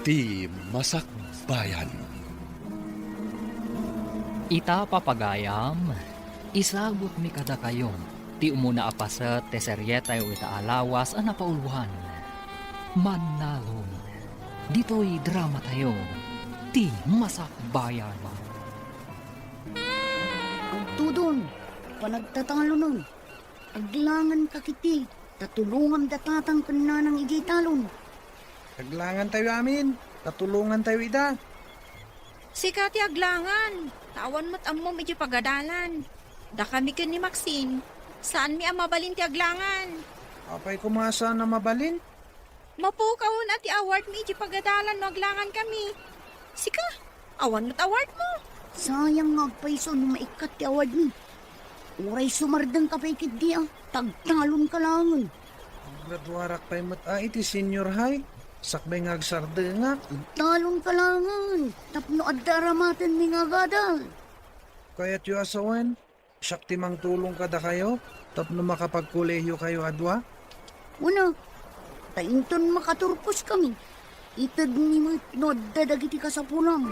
Ti Masakbayan. Ita papagayam, isabot mi kada kayon, ti umuna apasat te seryeta yu ita alawas ang napauluhan. Manalon, dito'y drama tayo, ti Masakbayan. Ang tudon, panagtatalo nun. Aglangan kakiti, tatulungan datatang kananang ijay talon. Aglangan tayo amin. Tatulungan tayo ida. Sikati aglangan. Tawan mo't ammom iti pagadalan. Da kami ken ni Maxine. Saan mi ang mabalin ti aglangan? Apay kumasa na mabalin. Mapukawon at ti award mi iti pagadalan no aglangan kami. Sika, awan mo't award mo. Sayang nga paiso no maikat ti award ni. Uray sumardang kapay di tagtalon ka langan. Graduarak pa'y iti senior high. Sakbay nga agsardengak. Talon ka langan. Tapno addaramatan mi nga gadal. Kaya't yu asawan. Siyak timang tulong kada kayo. Tapno makapagkuleyo kayo adwa. Una, tainton makaturpos kami. Itad ni mo no dadagiti ka sa pulang.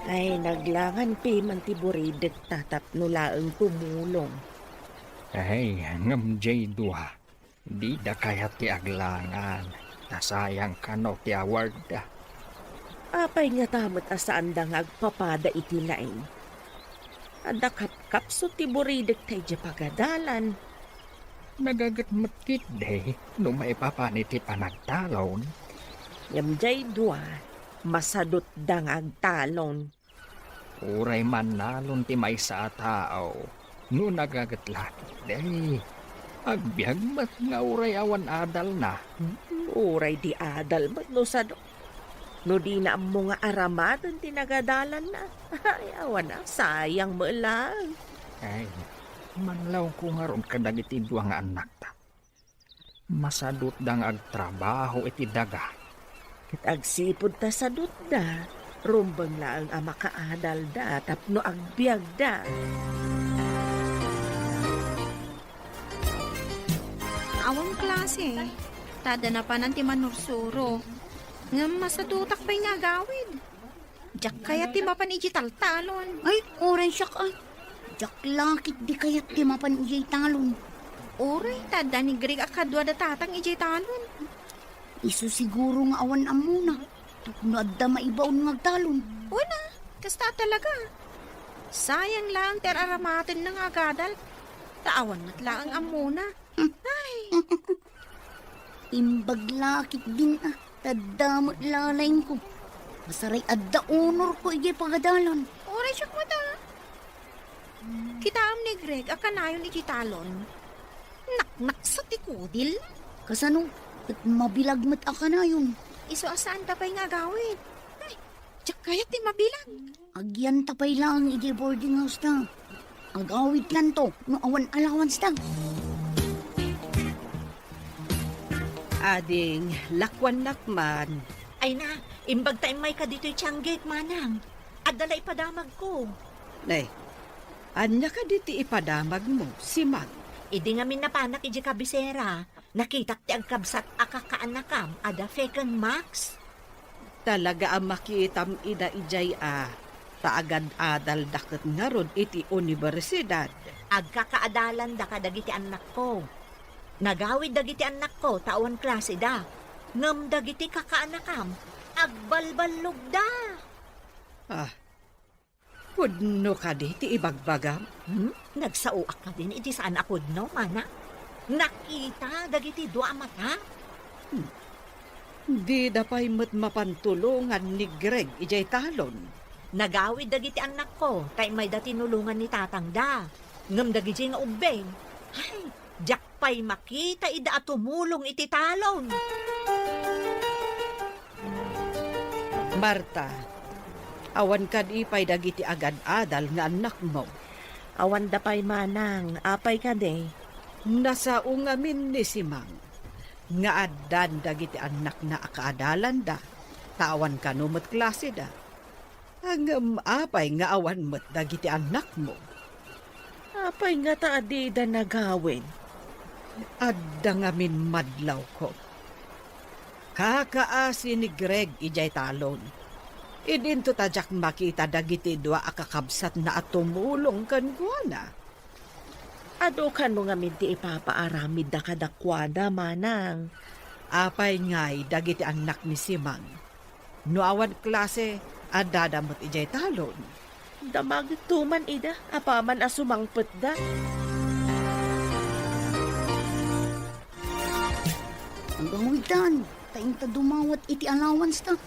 Ay, naglangan pi man ti buridet tatapno laeng tumulong. Ay, ngam jay duha, di da kaya ti aglangan, nasayang kano ti award da. Apay nga tamot asaan da nga agpapada iti laing. Ada kapso ti buridet tay di pagadalan. Nagagat matit de, no maipapani ti panagtalon. Yamjay dua, masadot da nga agtalon. Uray man nalon ti may sa tao, no nagagatlat de. Agbyag mat nga uray awan adal na. Uray di adal mat no sado. No di na mo nga aramadan ti nagadalan na. Ay, awan na, sayang mo lang. Ay, manlaw ko nga ron kadagiti dua nga anak ta. Masadot dang agtrabaho iti daga. Ket agsipod ta sa dutda, rumbang lang ang makaadal da, tapno agbyag da. Awang klase. Tada na pa ng ti manursuro. Nga masadutak pa'y nga gawid. Diyak kaya ti mapan iti taltalon. Ay, oray siya ka. Jak lakit di kayat di mapan ijay talon. Oray, tada ni Greg akadwa da tatang iti talon. Isu siguro nga awan amuna. Tapno adda maibaon nga talon. Una, kasta talaga. Sayang lang ter aramatin ng agadal. Taawan mat lang ang amuna. Ay, Imbag lakit din tadamot lalayin ko. Masaray adda honor ko ijay pagadalan. oray siya mata. Kitaam ni Greg akanayon iti talon. Naknak sa tikudil. Kasano, at mabilag mat aka na yun. Iso asaan tapay nga gawin. Ay, tiyak kaya ti mabilang. Agyan tapay lang ijay boarding house ta. Agawit lang to, no awan allowance ta. Ading, lakwan lakman. Ay na, imbag tayo may ka dito'y tiyanggit, manang. At dalay padamag ko. Nay, anya ka diti ipadamag mo, si Mag. Idi nga minapanak iji kabisera. Nakitak ti agkabsat akakaanakam, ada feken Max. Talaga ang makitam ida ijay taagad adal daket nga rod iti universidad. Agkakaadalan da kadagiti anak ko. Nagawid dagiti anak ko, taon klase da. Ngam dagiti kakaanakam, agbalbalog da. Pudno ka diti ibagbagam. Nagsauak ka din, iti saan ako no, mana? Nakita dagiti dua mata. Di dapay mat mapantulungan ni Greg ijay talon. Nagawid dagiti anak ko, kay may datinulungan ni tatang da. Ngam dagiti nga ubeng. Ay, jakpay makita ida at tumulong iti talon. Marta, awan ka di pay dagiti agad adal nga anak mo. Awan da pa'y manang, apay ka de. Nasa ungamin ni si Mang. Nga adan dagiti anak na akaadalan da. Tawan ka numot klase da. Hangam apay nga awan mo't dagiti anak mo. Apay nga taadi da nagawin. Adda ngamin madlaw ko. Kakaasi ni Greg ijay talon. Idinto tajak makita dagiti dua akakabsat na at tumulong kan guana. Adukan mo nga minti ipapaaramid da kadakwada, manang. Apay ngay dagiti anak ni Simang. Nuawan klase, adadamot ijay talon. Damagit tuman ida, apaman asumangpet da. Ang gawitan, taing ta dumawat iti allowance ta.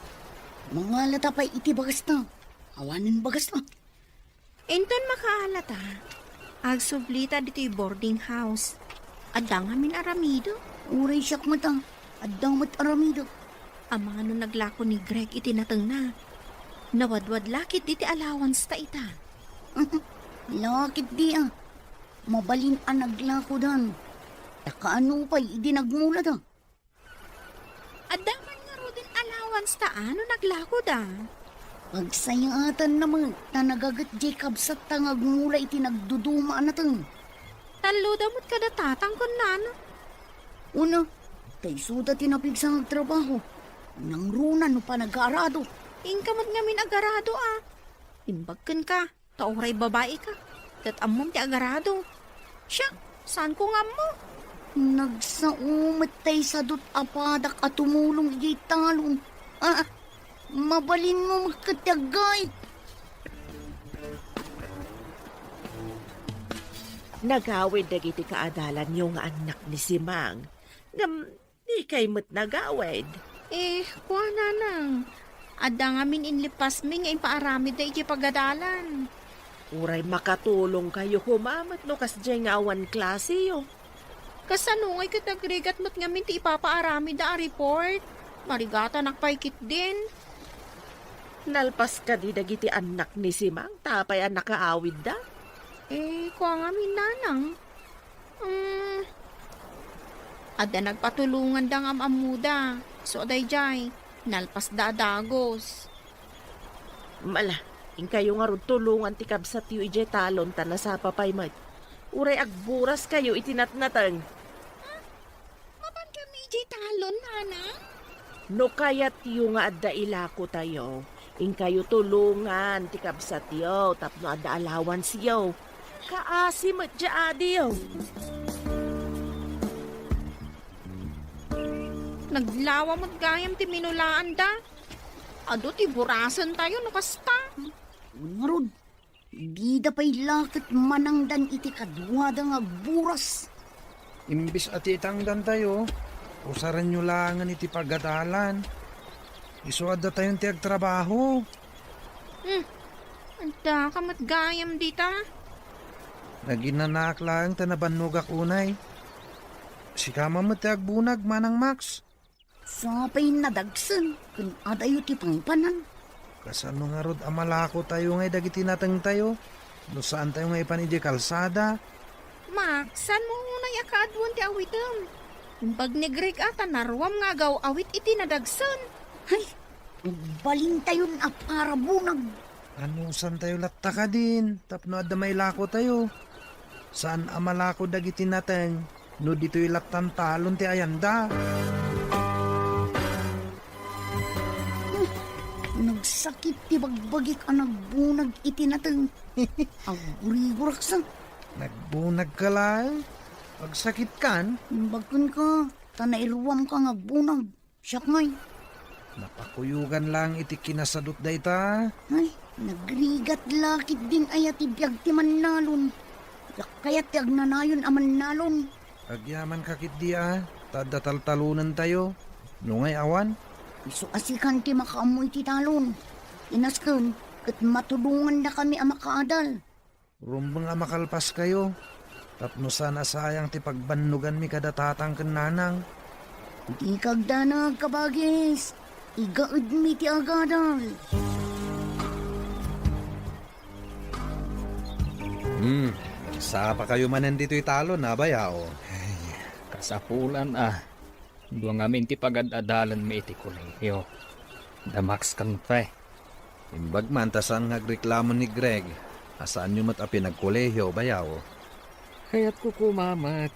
Mga lata pa'y iti bagas ta. Awanin bagas ta. Enton makaalata. Agsublita dito'y boarding house. Adang amin aramido. Uray siyak mata. Adang mat aramido. Ang mga nung naglako ni Greg itinatang na. Nawadwad lakit diti allowance ta ita. Lakit di ah. Mabalin ang naglako dan. Nakaano pa'y idi nagmula ta. Adaman nga ro din allowance ta ano naglako da. Pagsayatan naman na nagagat Jacob sa tangag mula iti nagduduma na tang. Talo damot kada tatang kon nano. Una, tay suda tinapig sa trabaho. Nang runa no pa nag-aarado. Ingkamot nga min agarado ah. Imbagkan ka, tauray babae ka. Tat amom ti agarado. Siya, saan ko nga mo? Nagsaumat tay sa dut apadak at tumulong ijay talon. Mabalin mo magkatagay. Nagawid dagiti kaadalan yung anak ni Simang. Ngam, di kay mo't nagawid. Kuha na nang. Ada nga min inlipas mi nga impaaramid na iti pagadalan. Uray makatulong kayo humamat no kasjay nga awan klase yo. Kasano ngay katagrigat mo't nga min ti ipapaaramid na a report. Marigata nakpaikit din. Nalpas ka di dagiti anak ni Simang, tapay ang nakaawid da. Kuha nga min nanang. Ada nagpatulungan da nga amuda. So aday jay, nalpas da dagos. Mala, ing kayo nga ron tulungan ti kabsat yu ije talon ta na sa papay mat. Uray agburas kayo itinatnatang. Mapan kami jay talon, nana? No kayat yu nga adda ilako tayo. Ing kayo tulungan ti kabsat yu, tapno adda allowance yu. Kaasi mat jaadi yu. Naglawa mo't gayam ti minulaan da. Ado ti burasan tayo no kasta. Ngarod, di da pa'y lakit manangdan iti kadwada nga buras. Imbis at itangdan tayo, usaran nyo langan iti pagadalan. Isuad da tayong tiyag trabaho. Anda kamat gayam dita. Naginanak lang tanabanugak unay. Si kama mo tiyag bunag manang Max. Sapay nadagsan, kun adayo ti pangipanan. Kasano nga rod amalako tayo ngay dagiti natang tayo. No saan tayo ngay panidi kalsada. Max, san mo unay akaadwan ti awitem? Imbag ni Greg ata narwam nga gaw awit iti nadagsan. Ay, balin tayon a para bunag. Ano saan tayo latta ka din? Tapno adda may lako tayo. Saan amalako dagiti natang? No dito'y latan talon ti ayanda. Nagsakit ti bagbagik ang nagbunag iti natang. Ang gurigurak sa. Nagbunag ka lang. Pagsakit kan, Bagkan ka, tanairuam ka nga bunag. Siyak ngay. napakuyugan lang iti kinasadot da ita. Ay, nagrigat lakit din ayat ibiyag ti manalon. Kayat ti agnanayon aman nalon. Agyaman kakit dia, tada taltalunan tayo. Nungay awan, Isu asikan ti makaamoy ti talon. Inaskan, kat matulungan na kami ang makaadal. rumbang makalpas kayo. Tapno sana sayang ti pagbannugan mi kada tatang kananang. Di kagdanag kabagis. Igaud mi ti agadal. Sa pa kayo manan dito'y talon na bayao. Kasapulan Dua ngamin ti pagadalan mi iti kolehiyo. Damax kang pre. Imbag man tasan ngagreklamo ni Greg. Asaan nyo mat a pinagkolehiyo bayaw? Kaya't kukumamat.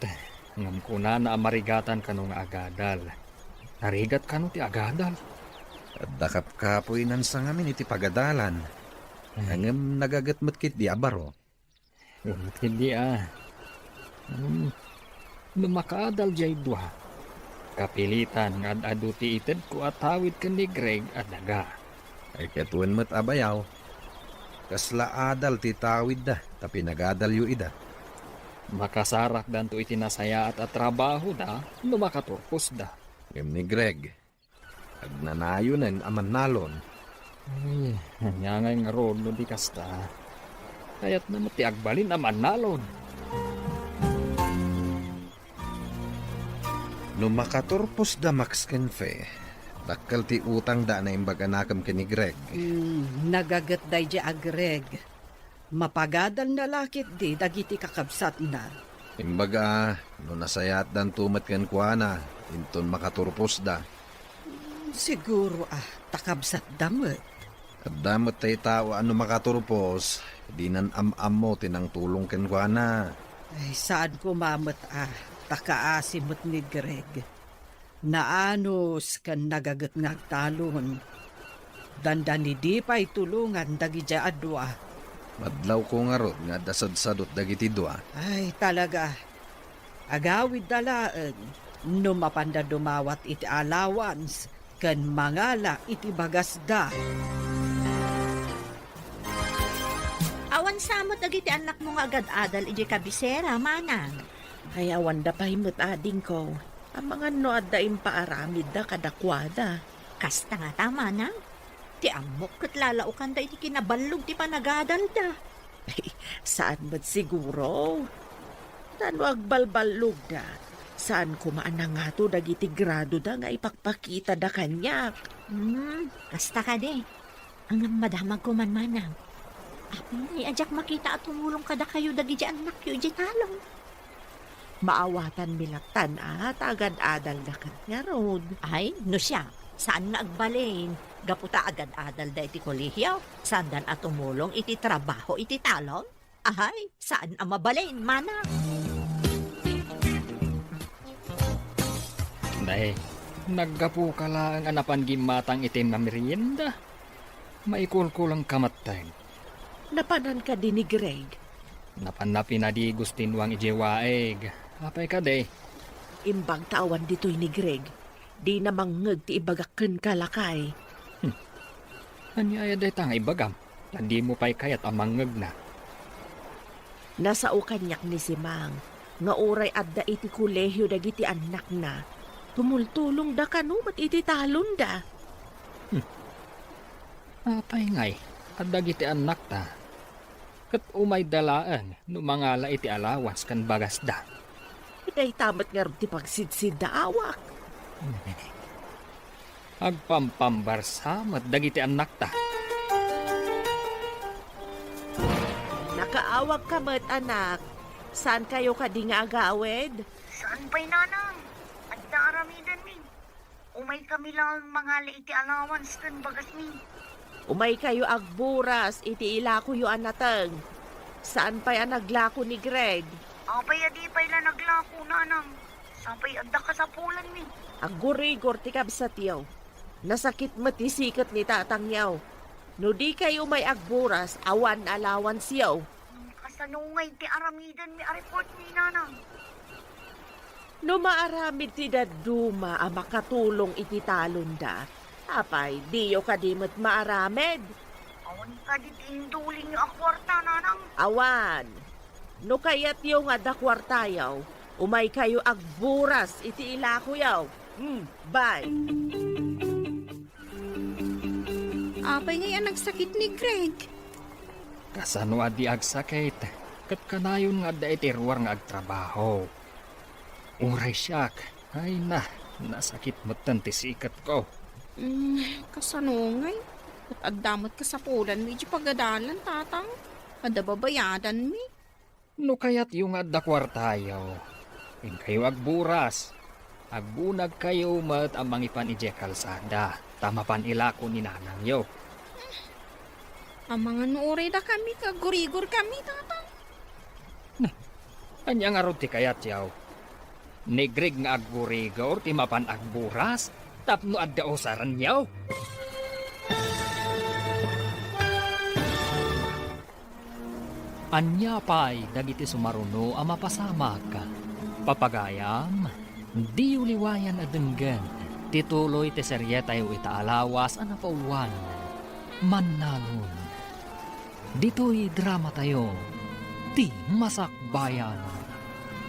Ngam ko na amarigatan ka nga agadal. Narigat ka ti agadal. At dakap kapuinan sa ngamin iti pagadalan. Hangam nagagatmat kit di abaro. Umit hindi Lumakadal jay dua. Kapilitan nga adu ti ited ko at tawid ka ni Greg at daga. Ay katuan mo't abayaw. Kasla adal ti tawid da, tapi nagadal yu ida. Makasarak dan to itinasaya at trabaho da, lumakaturpos da. Ngam ni Greg. Agnanayo ng aman nalon. Ay, hanyangay nga ron no di kasta. Kaya't na ti agbalin naman nalon. No makaturpos da Max Kenfe, dakkel ti utang da na imbaga nakam ni Greg. Nagagat day di agreg. Mapagadal na lakit di dagiti kakabsat na. Imbaga, no nasayat dan tumat ken kuana, inton makaturpos da. Siguro takabsat damot. At damot tay tao ano makaturpos, di nan am mo tinang tulong ken kuana. Ay, saan ko mamot takaasimot ni Greg. Naanos kan nagagat ngagtalon. Dandan ni di pa'y tulungan dagi dya adwa. Madlaw ko nga rod nga dasad-sadot dagiti dua. Ay, talaga. Agawid dalaan. No mapanda dumawat iti allowance. Kan mangala iti bagasda. Awan samot dagiti anak mo nga agad-adal iti kabisera, manang. Ay awan da pahimot ading ko. Ang mga no adda impaaramid da kadakwada. Kasta nga tama na. Ti amok kat lalaukan da iti kinabalog ti panagadal da. Ay, saan ba't siguro? Tano agbalbalog da. Saan kumaan nga to dagiti grado da nga ipakpakita da kanyak. Kasta ka de. Ang madamag ko man manang. Apin ay ajak makita at tumulong kada kayo dagi dyan anak yu di talong. Maawatan milaktan at agad-adal da kanya rod. Ay, no siya. Saan nga agbalin? Gaputa agad-adal da iti kolehiyo. Saan dan at tumulong iti trabaho iti talong? Ay, saan ang mabalin, manang? Nay, naggapu ka lang ang anapan gimatang itim na merienda. Maikulkulang kamatay. Napanan ka din ni Greg. Napanapin na di gustinwang ijewaeg. Apay ka de. Imbang tawan dito'y ni Greg. Di na mangeg ti ibagaken kalakay. Anyaya day tanga ibagam. Landi mo pa'y kayat amangeg na. Nasa ukanyak ni si Mang. Nga oray adda iti kolehyo dagiti anak na. Tumultulong da kanumat iti talon da. Apay ngay. Adda giti anak ta. Kat umay dalaan no mangala iti alawas kan bagas da. Iday tamat nga ti pagsidsid da awak. Agpampambarsamat dagiti anak ta. Nakaawag ka mat anak. Saan kayo ka di nga agawed? Saan pa'y nanang? At naaramidan mi. Umay kami lang mga iti allowance kan bagas mi. Umay kayo agburas iti ilako yu anateng. Saan pa'y anaglako ni Greg? Apay adi pa'y la naglako nanang. Sapay adda ka sa pulan mi. Agurigor ti kabsat yaw. Nasakit matisikat ni tatang yaw. No di kayo may agburas, awan allowance yaw. Kasanungay ti aramidan mi a report ni nanang. No maaramid ti daduma ang makatulong iti talon da. Apay, diyo ka di mo't maaramid. Awan ka di tinduling yung akwarta nanang. Awan. No kayat yung nga da kwartayaw, umay kayo agburas iti ilako yaw. Bye. Apay ngayon nagsakit ni Greg. Kasano adi agsakit. Kat kanayon nga da iti ruwar nga agtrabaho. Uray siyak. Ay na, nasakit mo tanti sikat ko. Kasanungay. At adamot ka sa pulan mi, di pagadalan, tatang. Ada babayadan mi. No kayat yung adda kwartayo. In kayo agburas. Agbunag kayo mat ang mangipan ije kalsada. Tama pan ilako ni nanang yo. Ang mga nuore da kami, kagurigor kami, tatang. Anya nga roti kayat yaw. Ni Greg nga agburigor ti mapan agburas, tapno adda osaran yaw. Anya pa'y dagiti sumaruno a mapasamak. Papagayam, di uliwayan adenggan. Tituloy ti seryetay itaalawas a napauluan. Mannalon. Dito'y drama tayo. Ti Masakbayan.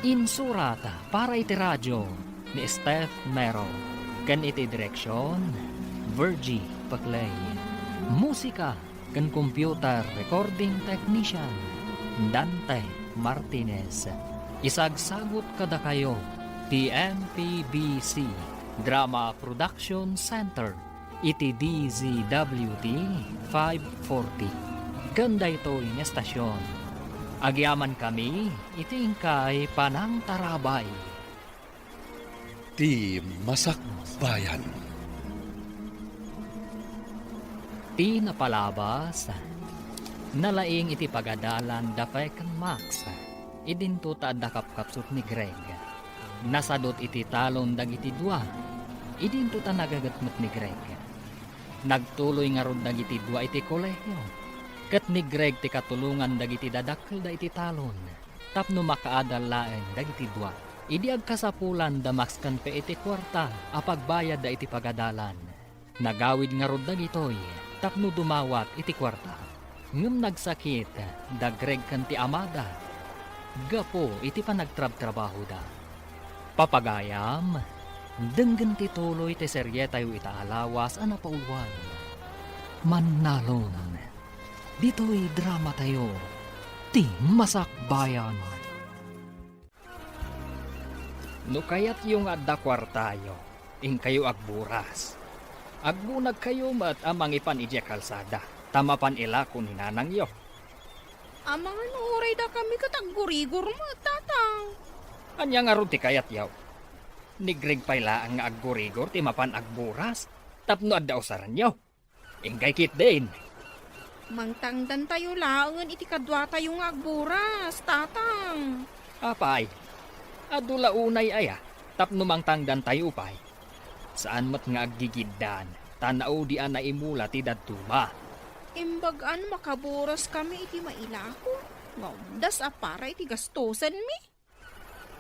Insurata para iti radyo ni Steph Mero. Kan iti direksyon, Virgie Paclay. Musika kan computer recording technician, Dante Martinez. Isagsagot kada kayo, TMPBC Drama Production Center, iti DZWD 540. Ganda ito yung estasyon. Agyaman kami, itingkay panang tarabay. Ti Masakbayan. Ti napalabas, nalaing iti pagadalan dapay kan Max. Idinto ta dakap-kapsut ni Greg. Nasadot iti talon dagiti dua. Idinto ta nagagatmet ni Greg. Nagtuloy nga rod dagiti dua iti kolehyo. Kat ni Greg ti katulungan dagiti dadakkel da iti talon. Tapno makaadal laeng dagiti dua. Idi agkasapulan da Max kan pe iti kwarta apagbayad da iti pagadalan. Nagawid nga rod dagitoy. Tapno dumawat iti kwarta. Ngem nagsakit da Greg kan ti amada. Gapo iti panagtrab-trabaho da. Papagayam, denggen ti tuloy ti seryetay itaalawas a napauluan. Mannalon. Dito'y drama tayo. Ti Masakbayan. No kayat yung adda kwartayo, ing kayo agburas. Agbunag kayo mat amang ipan ije kalsada. Tamapan ila kung hinanang yo. Amang anuray da kami kataggurigor mo, tatang. Anya nga ron ti kayat yaw. Ni Greg payla ang nga aggurigor ti mapan agburas. Tapno adda usaran yaw. Ingkay kit din. Mangtangdan tayo laangan iti kadwa tayo nga agburas, tatang. Apay, adula unay aya. Tapno mangtangdan tayo pay. Saan mat nga aggigiddan. Tanao di ana imula ti dadtuma. Imbagaan makaburas kami iti mailako. Ngawdas para iti gastusan mi.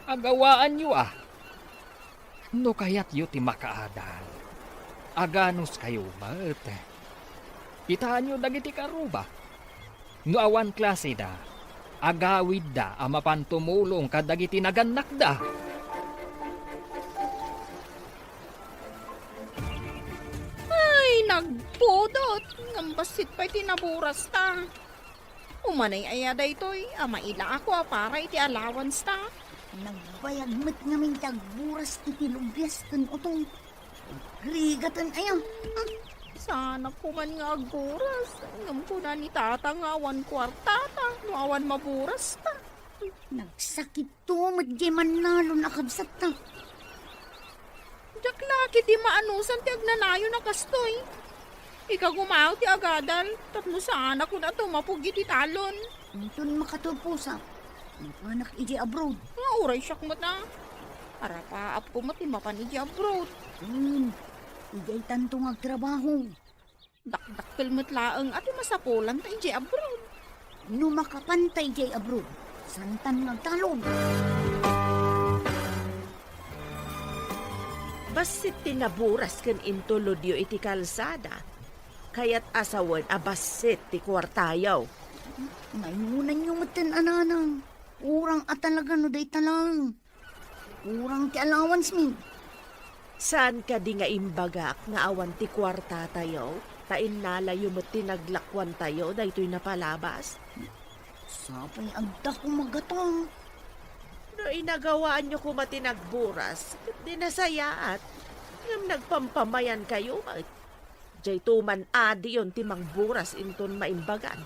Agawaan yu ah. No kayat yu ti makaadal. Aganos kayo mat. Kitaan nyo dagiti karuba. No awan klase da. Agawid da amapan tumulong kadagiti naganak da. Ay, nagpudot. Ngambasit pa'y tinaburas ta. Umanay ayada ito'y amaila ako para iti allowance ta. Nagbayagmat ngamin tagburas iti lubyas kan utong. Rigatan ayaw. Sana po man nga agburas. Ngam po na ni tata nga awan kwartata. No awan maburas ta. Nagsakit to, madya manalo nakabsat ta. Diyak laki ti maanusan ti agnanayo na kastoy. Ika gumaw ti agadal. Tapno sana ko na tumapugi ti talon. Itun makatupusa. Anak iji abroad. Nga uray siyak mo na. Arapaap ko matimapan iji abroad. Ijay tantong agtrabaho. Dakdakkel mo't laeng at masapulan ta iji abroad. No makapantay ijay abroad. Santan nagtalon. Basit tinaburas kan intolodyo iti kalsada. Kayat asawan abasit ti kwartayaw. Mayunan nyo matan ananang. Urang at talaga no day talang. Urang ti allowance mi. Saan ka di nga imbagak nga awan ti kwarta tayo? Tain nalayo mo tinaglakwan tayo dahito'y napalabas? Sapay agda ko magatong. No inagawaan nyo ko matinagburas, di nasayaat. Ngam nagpampamayan kayo, jay tuman adi yon timang buras inton maimbagan.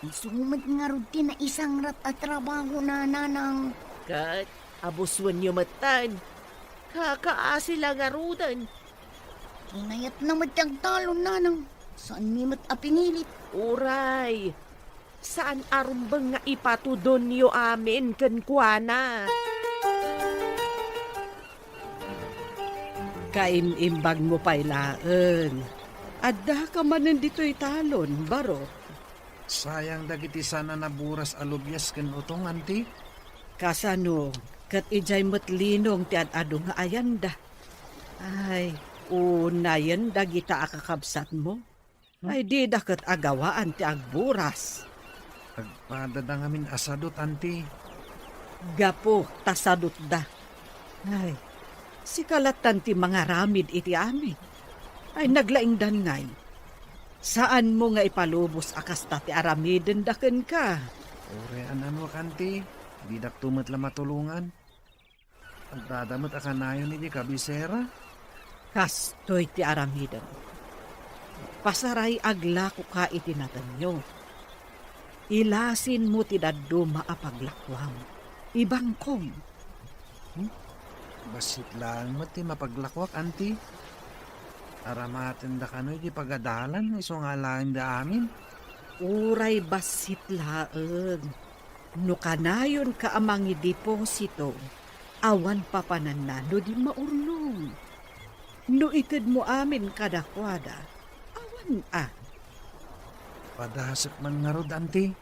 Isumad nga rudi na isang rat at trabaho na nanang. Kat, abuswan nyo matan. Kakaasi lang arudan. Kinayat na matagtalon nanang. Saan mi mat apingilit? Uray, saan arumbang nga ipatudon nyo amin kan kuana? Kaimimbag mo pa'y laeng. Adda ka man nandito'y talon, baro. Sayang dagiti sana naburas alubyas ken utong anti. Kasano, kat ijay matlinong ti adado nga ayanda. Ay, unayan dagita akakabsat mo. Ay di dakat agawaan ti agburas. Agpadada ngamin asadot anti. Gapo, tasadot da. Ay, si kalatan ti mga ramid iti amin. Ay naglaing danay. Saan mo nga ipalubos akasta ti aramiden daken ka? Ore anano kanti. Di dak tumat la matulungan. Agdadamot akanayon ni di kabisera. Kastoy ti aramiden. Pasaray aglako ka iti natanyo. Ilasin mo ti daddo maapaglakwam. Ibangkom. Basit lang mo ti mapaglakwak anti. Aramaten da kanoy di pagadalan. Iso nga lang da amin. Uray basit laeng. No kanayon ka amangi deposito, awan papananano di maurnong. No ited mo amin kadakwada, awan Padasok man nga rod anti.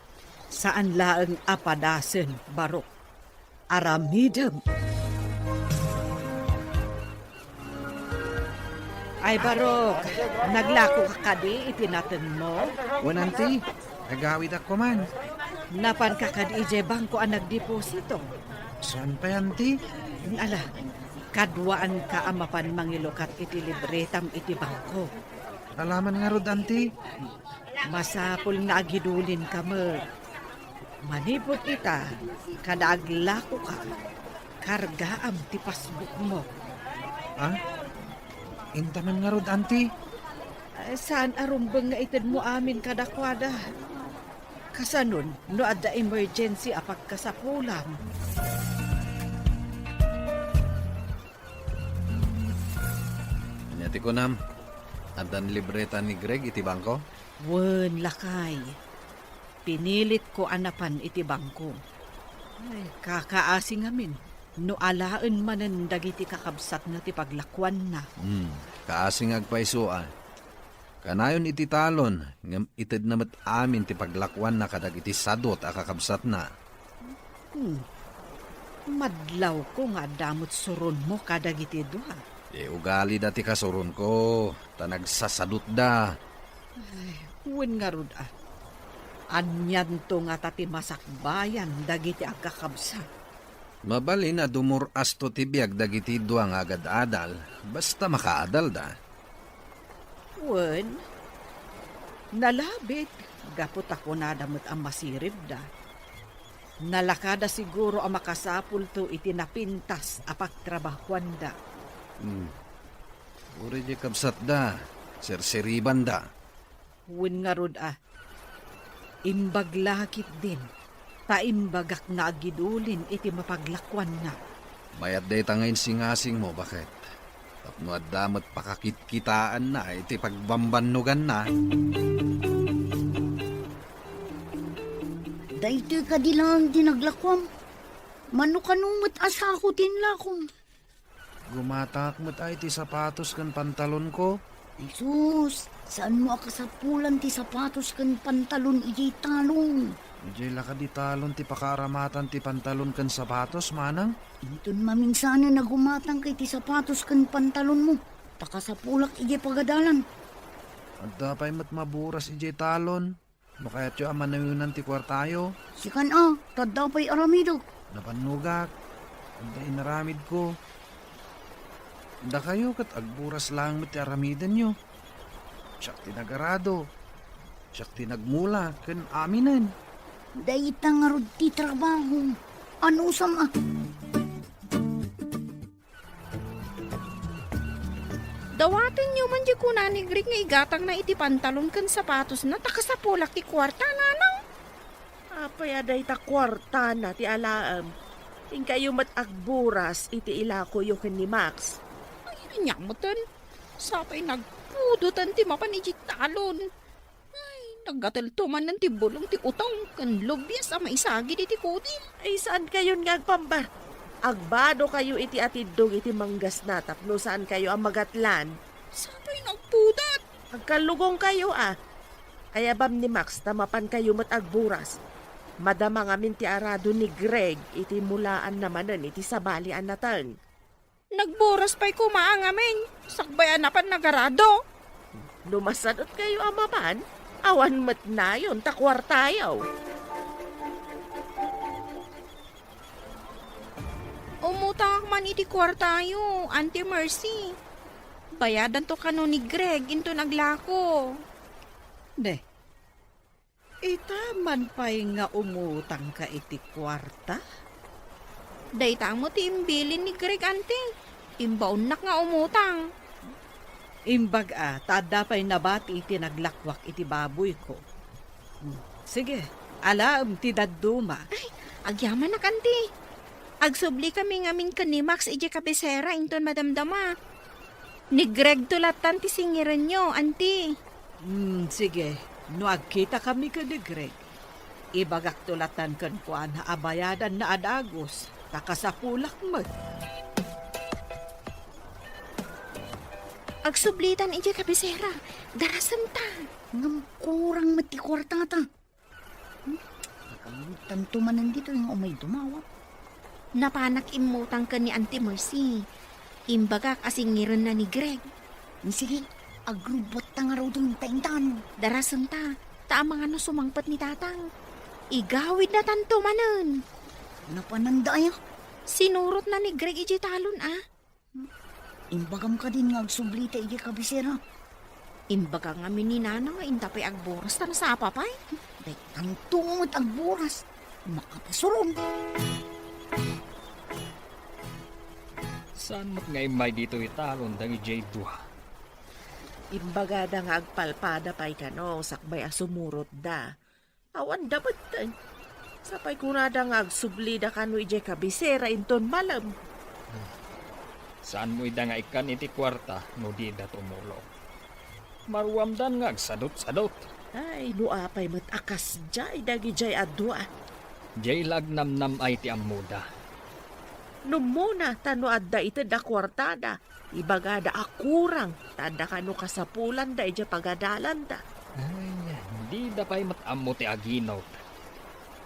Saan laeng apadasen, barok? Aramidem. Ay barok, naglako ka kadi itinaten mo? Wananti, agawid ako man. Napan ka kadi ije bangko ang nagdeposito. Saan pa yanti? Ala, kadwaan ka amapan mangilokat iti libretam iti bangko. Alaman nga rod anti. Masapul nga agidulin ka mo. Manipot ita, kada aglako ka, kargaam ti pasbuk mo. Ah? Intaman nga rod anti. Saan arumbang nga ited mo amin kadakwada? Kasanon, no adda emergency apag kasapulam. Nyati ko nam, adan libreta ni Greg iti bangko? Wen lakay. Pinilit ko anapan iti bangko. Ay, kakaasing amin. No alaan manan dagiti kakabsat na ti paglakwan na. Kaasing agpaisuan. Kanayon iti talon, ngam ited namat amin ti paglakwan na kadag iti sadot akakabsat na. Madlaw ko nga damot suron mo kadag iti duha. Ugali dati kasuron ko, tanagsasadot da. Wen nga rod Anyan to nga tati masakbayan dagiti agkakabsat. Mabali na dumuras to ti biag dagiti duang agad adal, basta makaadal da. Wen, nalabit, gapot ako nadamot ang masirib da. Nalakada siguro ang makasapul to itinapintas apagtrabahuan da. Uri di kabsat da, serseriban da. Wen nga rod imbaglakit din, taimbagak nga agidulin iti mapaglakwan na. Mayat day tangayin singasing mo, bakit? Tapno at damat pakakitkitaan na, iti pagbambanugan na. Dahito ka di lang dinaglakwam. Mano kanumot asako tinlakom. Gumatak mo't ay ti sapatos kan pantalon ko. Jesus, saan mo akasapulan ti sapatos kan pantalon ijay talong? Ijay laka di talon ti pakaramatan ti pantalon kan sapatos manang. Intun mamingsana na gumatang kay ti sapatos kan pantalon mo. Takasapulak ijay pagadalan. Adda pa'y mat maburas ijay talon. No kaya't yung amanayunan ti kwartayo. Sikan tadda pa'y aramido. Napanugak. Adda inaramid ko. Da kayo kat agburas lang ti aramidan nyo. Siyak tinagarado. Siyak tinagmula kan aminan. Dahita nga rod ti trabaho. Ano sam Dawatin niyo man di ko ni Greg nga igatang na iti pantalon kan sapatos na takasapulak ti kwarta nanang. Apay aday ta kwarta na ti alaam. Tingkayo mat agburas iti ilako yo ken ni Max. Ay, nyamutan. Sapay nagpudutan ti mapan iti talon. Ay, naggataltuman ng ti bulong ti utong kan lobyas ang maisagi di ti kudi. Ay saan kayon nga agpambar? Agbado kayo iti atidog iti manggas na tapno saan kayo ang magatlan. Sabay nagpudat. Agkalugong kayo Ayabam ni Max tamapan kayo mat agburas. Madama ngamin ti arado ni Greg iti mulaan namanan iti sabalian natan. Nagburas pa'y kumaang amin. Sakbayan na pan nagarado. Lumasadot kayo amaman, awan mat na yun takwartayaw. Umutak man iti kwartayo, Auntie Mercy. Bayadan to kano ni Greg into naglako. Ne, itaman pa'y nga umutang ka iti kwarta? Daytang mo ti imbilin ni Greg, Auntie. Imbaunak nga umutang. Imbag tada pa'y nabati iti naglakwak iti baboy ko. Sige, alam ti dadduma. Agyaman na, Auntie. Agsubli kami ngamin ka ni Max ije kabisera inton madamdama. Ni Greg tulatan ti singiran nyo, Auntie. Sige, no agkita kami ka ni Greg. Ibagak tulatan kan kuan na abayadan na adagos. Takasapulak mo. Agsublitan ije kabisera. Darasan ta. Ngam kurang mati kwarta ta. Nakalimutan tumanan dito yung umay dumawat. Napanak imutang ka ni Auntie Mercy. Imbagak asingiran na ni Greg. Sige, agrubot ta nga raw doon taintan. Darasan ta. Taang mga no sumangpat ni tatang. Igawid na tanto manan. Napananda ya. Sinurot na ni Greg ije talon Imbagam ka din nga agsublita iti kabisera. Imbaga nga mininana nga intapay agboras ta na sa apapay. Day tantungot agburas. Makapasuron. Saan mo't ngay may dito italon dangi J2? Imbaga da nga agpalpada pa'y kano, sakbay asumurot da. Awan dapat tan. Sapay kunada nga agsubli da kano ije kabisera inton malam. Saan mo ida nga ikan iti kwarta no di da tumulong? Maruamdan nga agsadot-sadot. Ay, nuapay mat akas jay dagi jay adwa. Jay lagnamnam ay ti amuda. Numuna tano adda iti da kwartada. Ibaga da akurang. Tada kano kasapulan da ije pagadalan da. Ay, di da pa'y matamo ti aginot.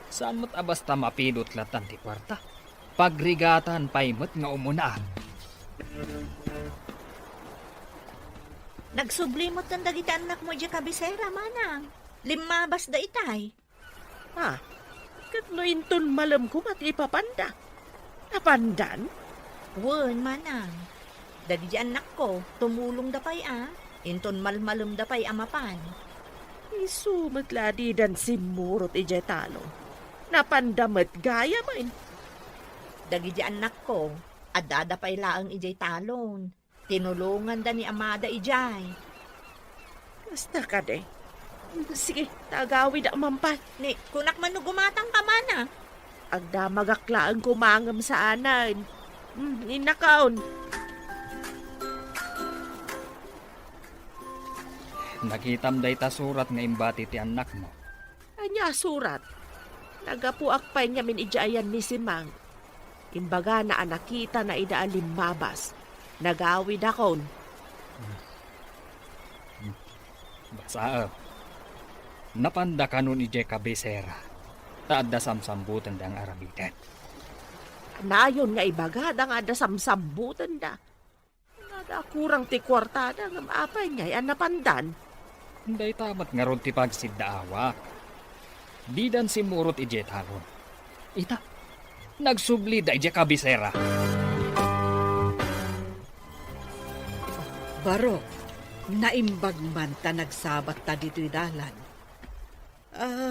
Saan mo't abasta mapidot latan ti kwarta? Pagrigatan pa'y mat nga umunaan. Nagsublimot ng dagiti anak mo di kabisera, manang. Limabas da itay. Katno inton malam ko mat ipapanda. Napandan? Wen, manang. Dagiti anak ko, tumulong da pa'y Inton malmalum da pa'y amapan. Isumat ladi dan simurot ije talo. Napandamat gaya man. Dagiti anak ko, adada pa'y laang ijay talon. Tinulungan da ni amada ijay. Basta ka de. Sige, tagawid da mampat. Ni, kunak man no gumatang ka mana. Agda magaklaan kumangam sa anan. Inakaon. Nakitam day ta surat nga imbati ti anak mo. Anya surat. Nagapuak pa niya min ijayan ni Simang. Imbaga na anakita na idaan limabas. Nagawid akon. Basa napanda kanon ije kabisera. Taadda samsambutan dang aramitan. Nayon nga ibaga da nga da samsambutan da. Nada kurang ti kwartada nga maapay niya yan napandan. Day tamat nga ron ti pagsiddaawak. Didan si murot ije talon. Ita, nagsubli da ije kabisera. Baro, naimbag man ta nagsabat ta dito'y dalan.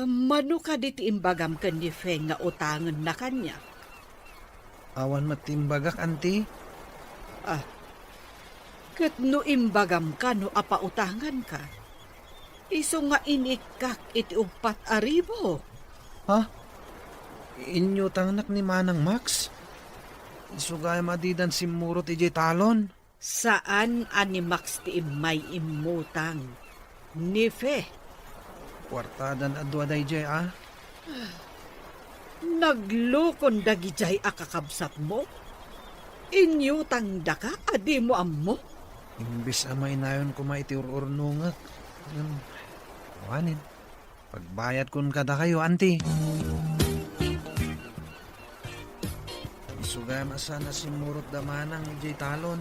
Mano ka diti imbagam kan ni Feng nga utangan na kanya? Awan matimbagak, Auntie. Kat no imbagam ka no apautangan ka. Iso nga inikak iti upat aribo. Ha? Inyo tangnak ni Manang Max? Isugay madidan si Murot ije talon? Saan ani Max ti may imutang? Ni Fe. Kwartadan adwa day jay Naglukon dagijay akakabsat mo? Inyutang daka, adi mo ammo? Imbis amay nayon ko maitiururnungak. Wanin. Pagbayad kun kada kayo, auntie. Isugay masana si Murot Damanang ni Jay Talon.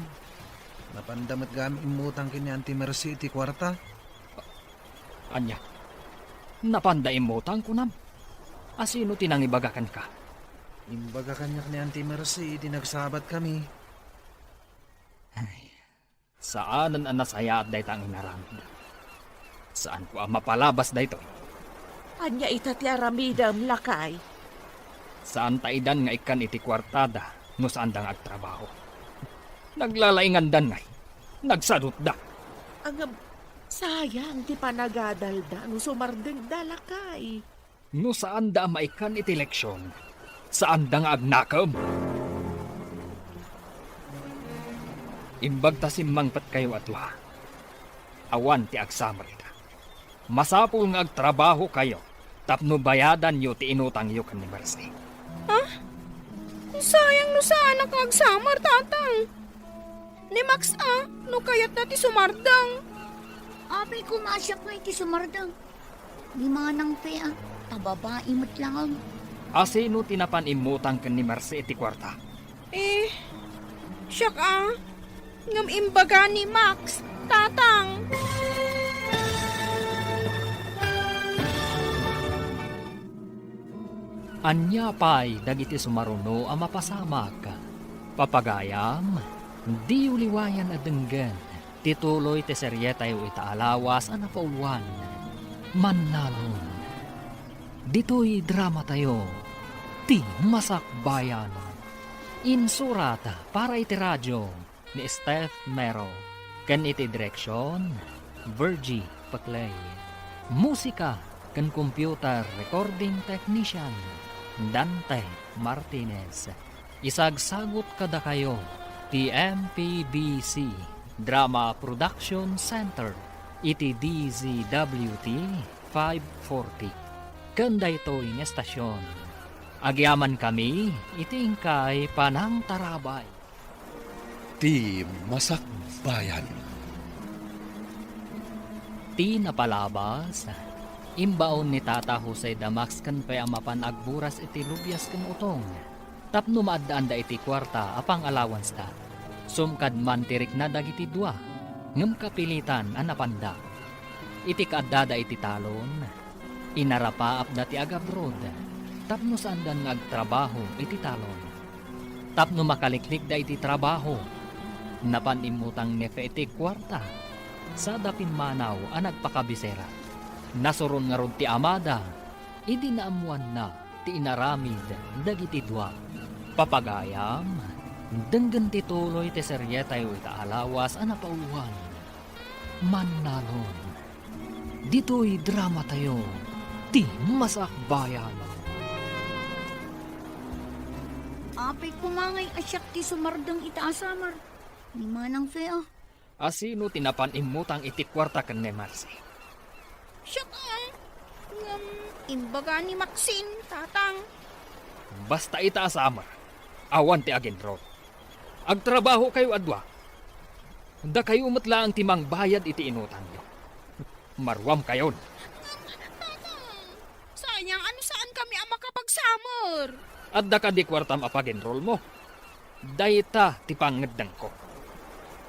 Napandamat gami imutang kini Auntie Mercy iti kwarta. Anya, napandaim mo tang kunam. Asino tinangibagakan ka? Imbaga kanyak ni Auntie Mercy, iti nagsabat kami. Saanan ang nasaya at daytang inaramid? Saan ko ang mapalabas dayto? Anya itati aramidam lakay. Saan taidan nga ikan iti kwartada no saan da nga agtrabaho? Naglalaingan dan ngay. Nagsadot da. Ang sayang ti panagadalda no sumardeng dalakay. No saan da maikan iti leksyon? Saan da nga agnakam? Imbag ta simmangpat kayo atwa. Awan ti agsamar ita. Masapul nga agtrabaho kayo. Tapno bayadan yo ti inutang yo kan ni Mercy. Sayang no saan ang kagsamar, tatang. Ni Max no kayat na ti sumardang. Apay kumasyak na iti sumardang. Di manang fe tababae mo't lang. Asino tinapan imutang kan ni Mercy iti kwarta? Siyak ngam imbaga ni Max, tatang. Anya pa'y dagiti sumaruno ang mapasamak. Papagayam, di uliwayan at denggan. Tituloy ti seryeta yu itaalawas ang napauluan. Manalon. Dito'y drama tayo. Ti Masakbayan. Insurata para iti radyo ni Steph Mero. Kan iti direksyon, Virgie Paclay. Musika kan computer recording technician, Dante Martinez. Isagsagot kada kayo, TMPBC Drama Production Center, iti DZWT 540. Kanda ito yung estasyon. Agyaman kami, iti ingkay Panang Tarabay. Ti Masakbayan. Ti napalabas, imbaon ni Tata Jose Damax kan pay amapan agburas iti lubyas kan utong. Tapno maadaan da iti kwarta apang allowance da. Sumkad man tirik na dagiti dua, ngem kapilitan anapanda. Iti kaadada iti talon, inarapa apda ti agabrod. Tapno saan dan nagtrabaho iti talon. Tapno makaliklik da iti trabaho, napanimutang nefe iti kwarta. Sa dapin manaw ang nagpakabisera. Nasuron nga ron ti amada, idi naamuan na ti inaramid dagiti dua. Papagayam, denggan ti tuloy ti seryeta yu itaalawas ang napauluan. Manalon. Dito'y drama tayo, ti Masakbayan. Apay kumangay asyak ti sumardang itaasamar. Ni manang fe Asino tinapan imutang iti kwarta kan ni Marcy? Siyak ngam imbaga ni Maxine, tatang. Basta itaasamar, awan ti agenro. Agtrabaho kayo adwa. Da kayo umatla ang timang bayad iti inutang nyo. Marwam kayon. Sayang, ano saan kami ang makapagsamor? At da ka di kwartam apagenrol mo. Dayta ti pangedang ko.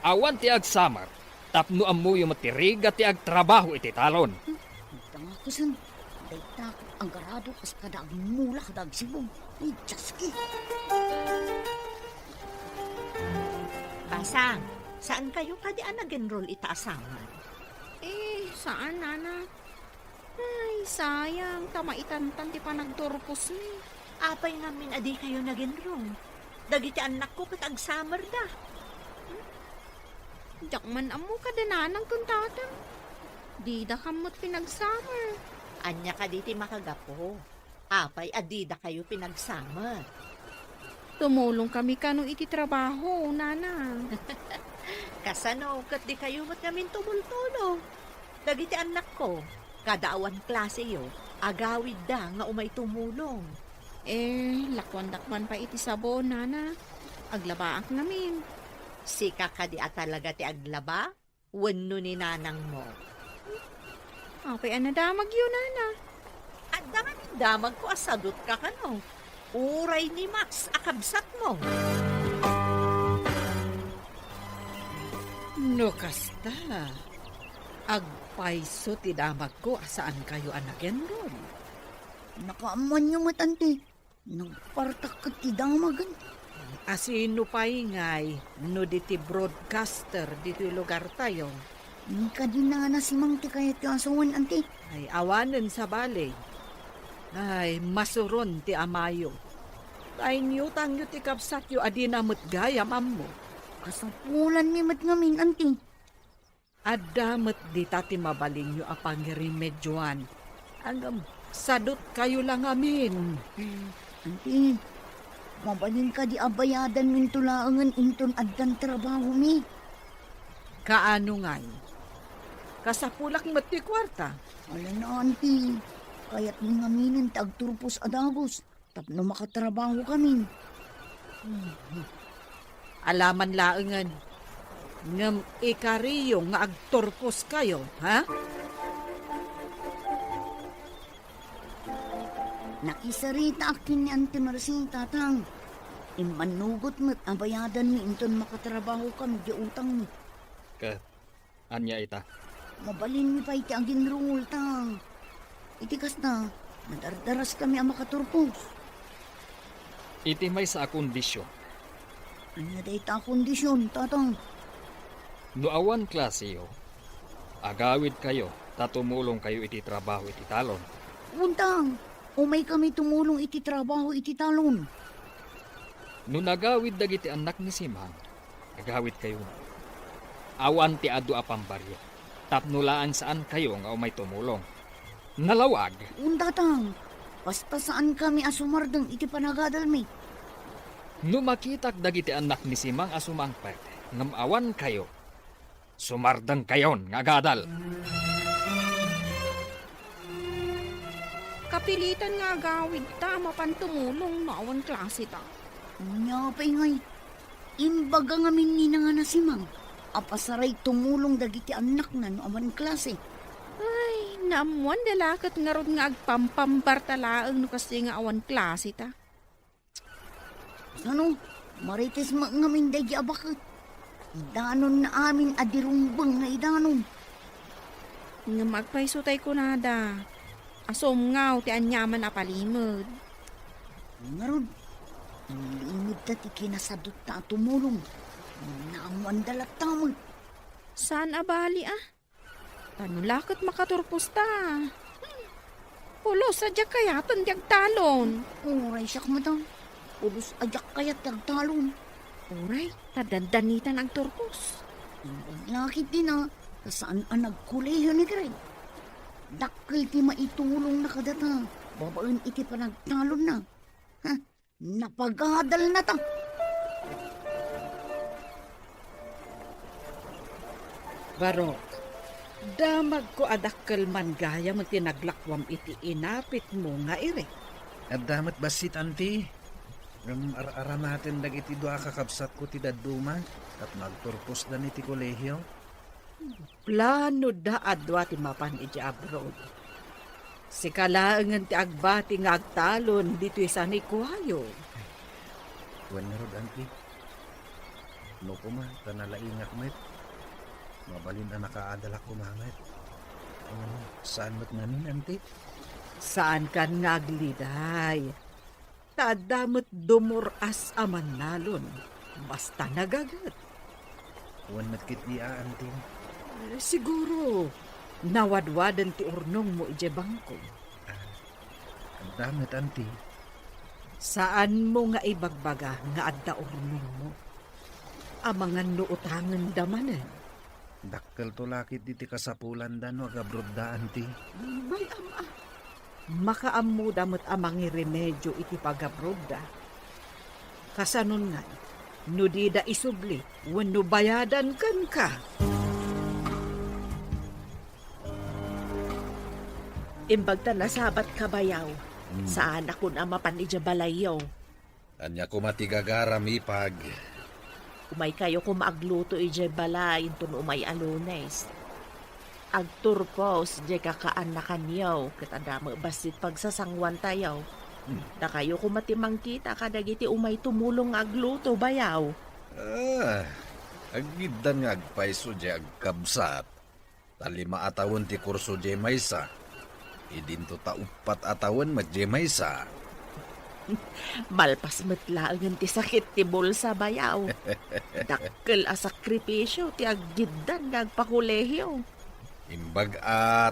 Awan ti agsamar, tapno amuyo matiriga ti agtrabaho iti talon. Tanga ko san. Dayta ang garado kas kada agmula kada agsibong. Ay, jaski. Basang, saan kayo kadi nag-enroll itaasaman? Saan, nana? Ay, sayang, tamaitantan ti panagturpos ni. Apay namin adi kayo nag-enroll. Dagiti anak ko kat agsamar da. Diyak man amo ka dananang kung tatang. Di da kamot pinagsummer. Anya ka diti makagapo. Apay adida kayo pinagsamar. Tumulong kami kano iti trabaho, nana. Kasano, kat di kayo mat namin tumultulo. Dagiti anak ko, kada awan klase yo, agawid da nga umay tumulong. Lakwan-dakwan pa iti sabon, nana. Aglabaak namin. Sika ka di talaga ti aglaba? Wenno ni nanang mo. Apay anadamag yun, nana. At damag ko asadot ka kano. Uray ni Max akabsat mo. No kasta. Agpaiso ti damag ko asaan kayo anaken ron. Nakaaman yung matante. Nagpartak ka ti damagan. Asino pa ingay, no diti broadcaster dito lugar tayo. Ni ka din na si Mang ti kaya ti asawan, ante. Ay awanen sa balay. Ay masuron ti amayo. Ay niyutang yu ti kapsat yu adinamot gayam ammo. Kasapulan mi mat ngamin, ante. Adamet di tati mabaling yu apang remedyoan. Hanggang sadot kayo lang amin. Ante, mabalin ka di abayadan min tulaangan inton addan trabaho mi. Kaano ngay? Kasapulak mo't ti kwarta. Wala na, ante. Kaya't ni ngaminin ti agturpos adagos. Tapno makatrabaho kami. Alaman laengan. Ngam ikariyo nga agtorpos kayo, ha? Nakisarita akin ni Ante Marcin, tatang. Imanugot mo't abayadan mi inton makatrabaho kami di utang mi. Kat, anya ita. Mabalin mi pa iti ang ginrungol, tang. Itikas na, nadardaras kami ang makaturpos. Iti may sa kondisyon. Anya day ta kondisyon, tatang. No awan klase yo, agawid kayo, tatumulong kayo iti trabaho iti talon. Untang, umay kami tumulong iti trabaho iti talon. No nagawid dagiti anak ni Simang, agawid kayo na. Awan ti adu apambaryo, tapnulaan saan kayo nga umay tumulong. Nalawag, Untatang, basta saan kami asumardang iti panagadal mi. no makitak dagiti anak ni Simang asumangpet, ngam awan kayo, sumardang kayon nga gadal. Kapilitan nga agawid ta, mapantumulong maawan klase ta. Nya pa ingay, imbaga ngamin ni nga nasimang. Apasaray tumulong dagiti anak na no aman klase. Ay, naamuan dalakot nga rod nga agpampambartalaang no kasi nga awan klase ta. Ano, marites ngamin day abakit. Idanon na amin adirumbang na idanon. Nga magpaisutay ko nada. Asom ngaw ti anyaman apalimod. Ngarod, ang limid dati kinasadot ta tumulong. Naamuan dalat tamod. Saan abali ah? Tanulakot makaturpos ta. Pulos sadya kaya tandyag talon. Uray siyak mo daw. Pulos ajak kayat tagtalon. Uray, tadandanitan ang turpos. Lakit din ah. Saan ang nagkuleyo ni Greg? Dakil ti maitulong na kadata. Babaan iti pa nagtalon na. Ha? Napagadal na ta. Barok, damag ko adakkel man gaya mo tinaglakwam iti inapit mo nga ire. At damat basit, ante. Ara natin dagiti doa kakabsat ko ti daduma. At nagturpos dan iti kolehiyo. Plano da adwa ti mapan iti abroad. Si kalaangan ti agbati nga agtalon dito isa ni kuhayo. Kuwan nga rod, ante. No ko ma, tanalaingak met. Mabalin na nakaadalak ko mamet. Saan mo't namin, ante? Saan kan nga agliday? Tadamot dumuras aman nalon. Basta nagagat. Kuwan mo't kitlia, ante. Siguro, nawadwadan ti urnong mo ije bangko. Ang damat, ante. Saan mo nga ibagbaga nga adda urnong mo? Amangan no utangan damanan. Dakkel to lakit diti kasapulan da no agabrod da, ante. May ama. Makaammo damot amangi remedyo iti pagabroda. Kasanon nga, no di da isubli, wenno bayadan kan ka. Imbag ta nasabat kabayaw, Saan ako na mapan ija balayaw? Anya ko matigagaram ipag. Umay kayo kung maagluto ija balay intun umay alunes. Agturpos di kakaan na kanyaw kita dama basit pagsasangwan tayaw. Da kayo kung matimang kita kadagiti umay tumulong agluto bayaw. Agidan nga agpaiso di agkabsat. Talima atawon ti kurso di maysa. Idinto ta upat atawon mat di maysa. Malpas metlaangan ti sakit ti bulsa bayaw. Dakkel a sakripisyo ti aggidan nagpakulehiyo. Imbag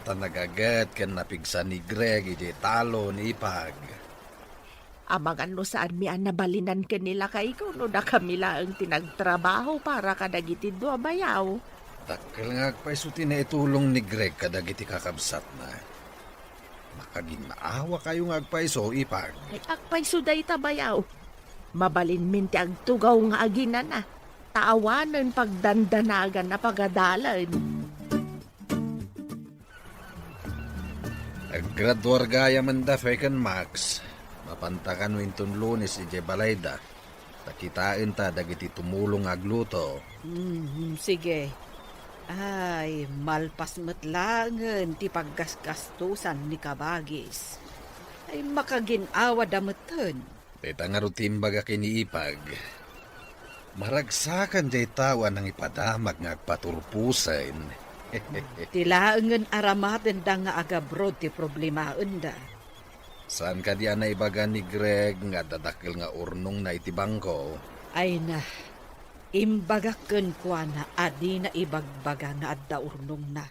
nagagat ken napigsa ni Greg iti talo ni ipag. Amang ano saan mi nabalinan kanila kay ko no da kami lang tinagtrabaho para kadagiti dua bayaw. Dakkel nga agpaiso ti na itulong ni Greg kadagiti kakabsat na. Makaging maawa kayo nga agpaiso ipag. Ay akpay suday ta bayaw. Mabalin min ti agtugaw nga aginan na. Taawanan pagdandanagan na pagadalan. Aggraduar gaya man da Fekan Max. Mapantakan wintun Lunes iti balayda. Takitain ta dagiti tumulong agluto. Sige. Ay, malpas matlangan ti paggasgastusan ni Kabagis. Ay, makaginawa damatan. Teta nga rutimbaga kiniipag. Maragsakan jay tawa ng ipadamag nga agpaturpusan. Tilaangan aramaten da nga agabrod ti problemaen da. Saan ka di na ibaga ni Greg nga dadakil nga urnong na itibangko? Ay na, imbagaken kwa na adi na ibagbaga nga adda urnong na.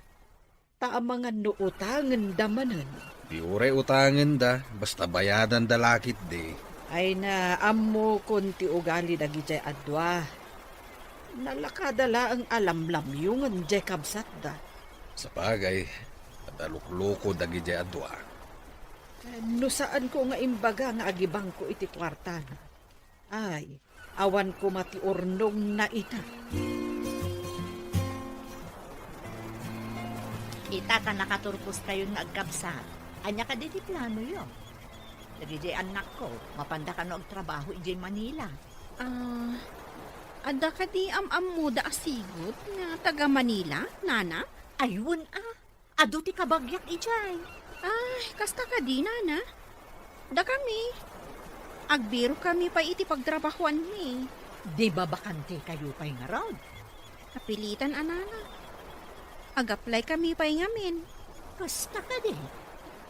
Taamangan no utangan damanan. Di ure utangan da, basta bayadan da lakit di. Ay na, ammo konti ugali dagi jay adwa. Nalakadala ang alamlamyungan jay kabsat da. Sa bagay, adalukloko dagi jay adwa. No saan ko nga imbaga nga agibang ko iti kwarta na. Ay, awan ko mati urnong na ita. Ita ka nakaturpos kayo nga agkabsat. Anya ka di plano yun. Dagi anak ko, mapanda ka no agtrabaho ijay Manila. Ada ka di am-am mo da asigot nga taga Manila, nana? Ayun ado ti kabagyak ijay. Ay, kasta ka di, nana. Da kami. Agbiro kami pa iti pagtrabahuan mi. Di ba bakante kayo pa'y nga rod? Kapilitan, anana. Ag-apply kami pa ngamin. Kasta ka di.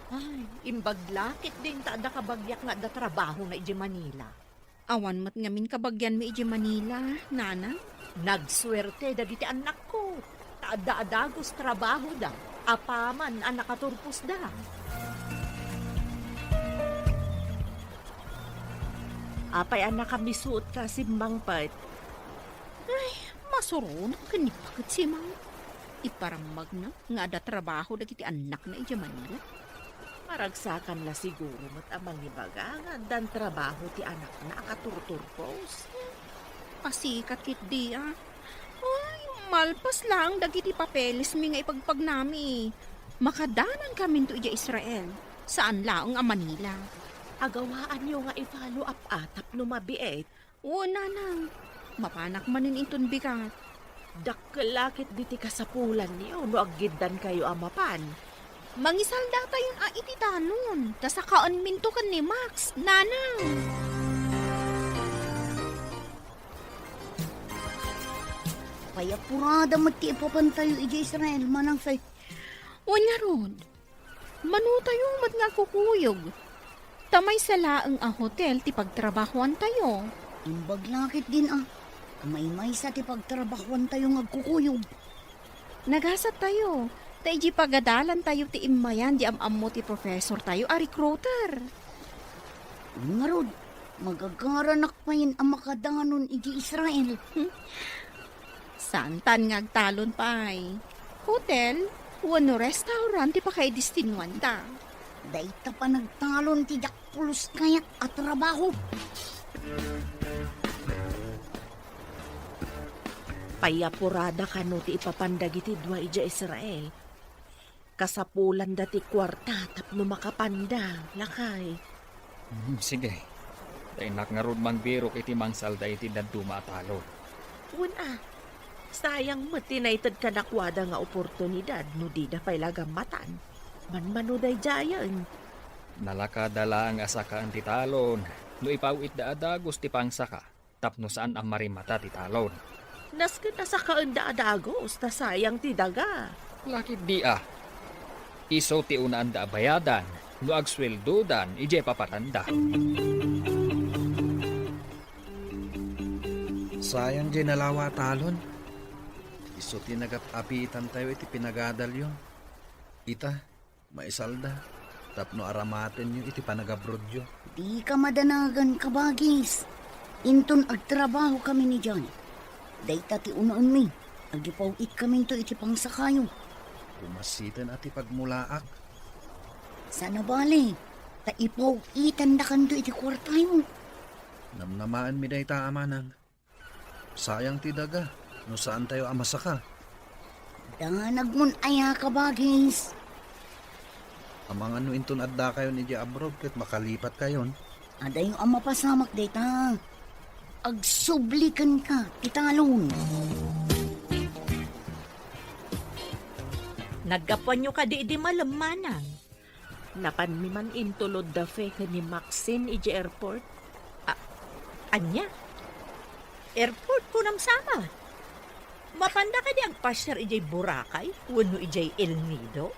Ay, imbaglakit din ta da kabagyak nga da trabaho na ijay Manila. Awan mat ngamin kabagyan mi iji Manila, nana. Nagswerte dagiti anak ko. Taada-adagos trabaho da. Apaman ang nakaturpos da. Apay anak kami suot ka simbang pat. Masuron, kanipakit si Mang. Iparamag na, nga ada trabaho dagiti anak na iji Manila. Maragsakan la siguro mat amang ibaga nga dan trabaho ti anak na akaturturpos. Pasikat kit di, Ay, malpas lang dagiti papeles mi nga ipagpag nami. Makadanan kami to ija Israel. Saan laong a Manila? Agawaan nyo nga i-follow up atap no mabiet. Oo, nanang. Mapanak manin inton bigat. Dakkelakit diti kasapulan niyo no aggidan kayo amapan. Mangisalda tayon iti tanon. Tasakaon minto kan ni Max, nanang. Kaya purada mati ipapantayo ija Israel manang say. Wanya rod. Manutayo mat nga kukuyog. Tamay sala ang hotel ti pagtrabahuan tayo. Imbag lakit din May sa ti pagtrabahuan tayo ngagkukuyog. Nagasat tayo. Tay di pagadalan tayo ti imayan di am-ammo ti professor tayo a recruiter. Nga rod, magagaranak pa yun ang makadanganon iji Israel. Santan ngagtalon pa'y. Hotel, wano restaurant ti pa kay distinuan ta. Dahita pa nagtalon ti jakpulos kayak at trabaho. Payapurada ka no ti ipapandagi ti dua ija Israel. Kasapulan dati kwarta tapno makapanda, lakay. Sige. Dainak nga ron mang biro iti mangsalda iti daduma talo. Una, sayang matinaitad ka nakwada nga oportunidad no di da pay lagamatan. Manmanuday jayan. Nalakadala ang asakaan ti talon. No ipawit da adagos ti pangsaka. Tapno saan ang marimata ti talon. Nasken na sa kaanda adagos, ta sayang ti daga. Lakit di ah. Iso ti unaan da bayadan. No agsweldodan, ije papatanda. Sayang di nalawa talon. Iso tinagap-apitan tayo iti pinagadal yun. Ita, maisalda. Tapno aramaten yun iti panagabrodyo. Di ka madanagan kabagis. Inton agtrabaho kami ni John. Dayta ti unaan mi. Agipawit kami to iti pangsakayo. Kumasitan at ipagmulaak. Sana bali. Taipawitan na kanto iti kwartayo. Namnamaan mi dayta amanang. Sayang ti daga. No saan tayo amasaka? Danag mun aya kabagis. Amang ano inton adda kayo ni abroad ket makalipat kayon. Aday yung ama pasamak dayta. Agsublikan ka, italon. Nagkapan nyo ka di malamanan. Napanmiman intulod da fe ka ni Maxine iji airport. Anya? Airport ko nam sama. Mapanda ka di agpasyar ijay Boracay, wano ijay El Nido.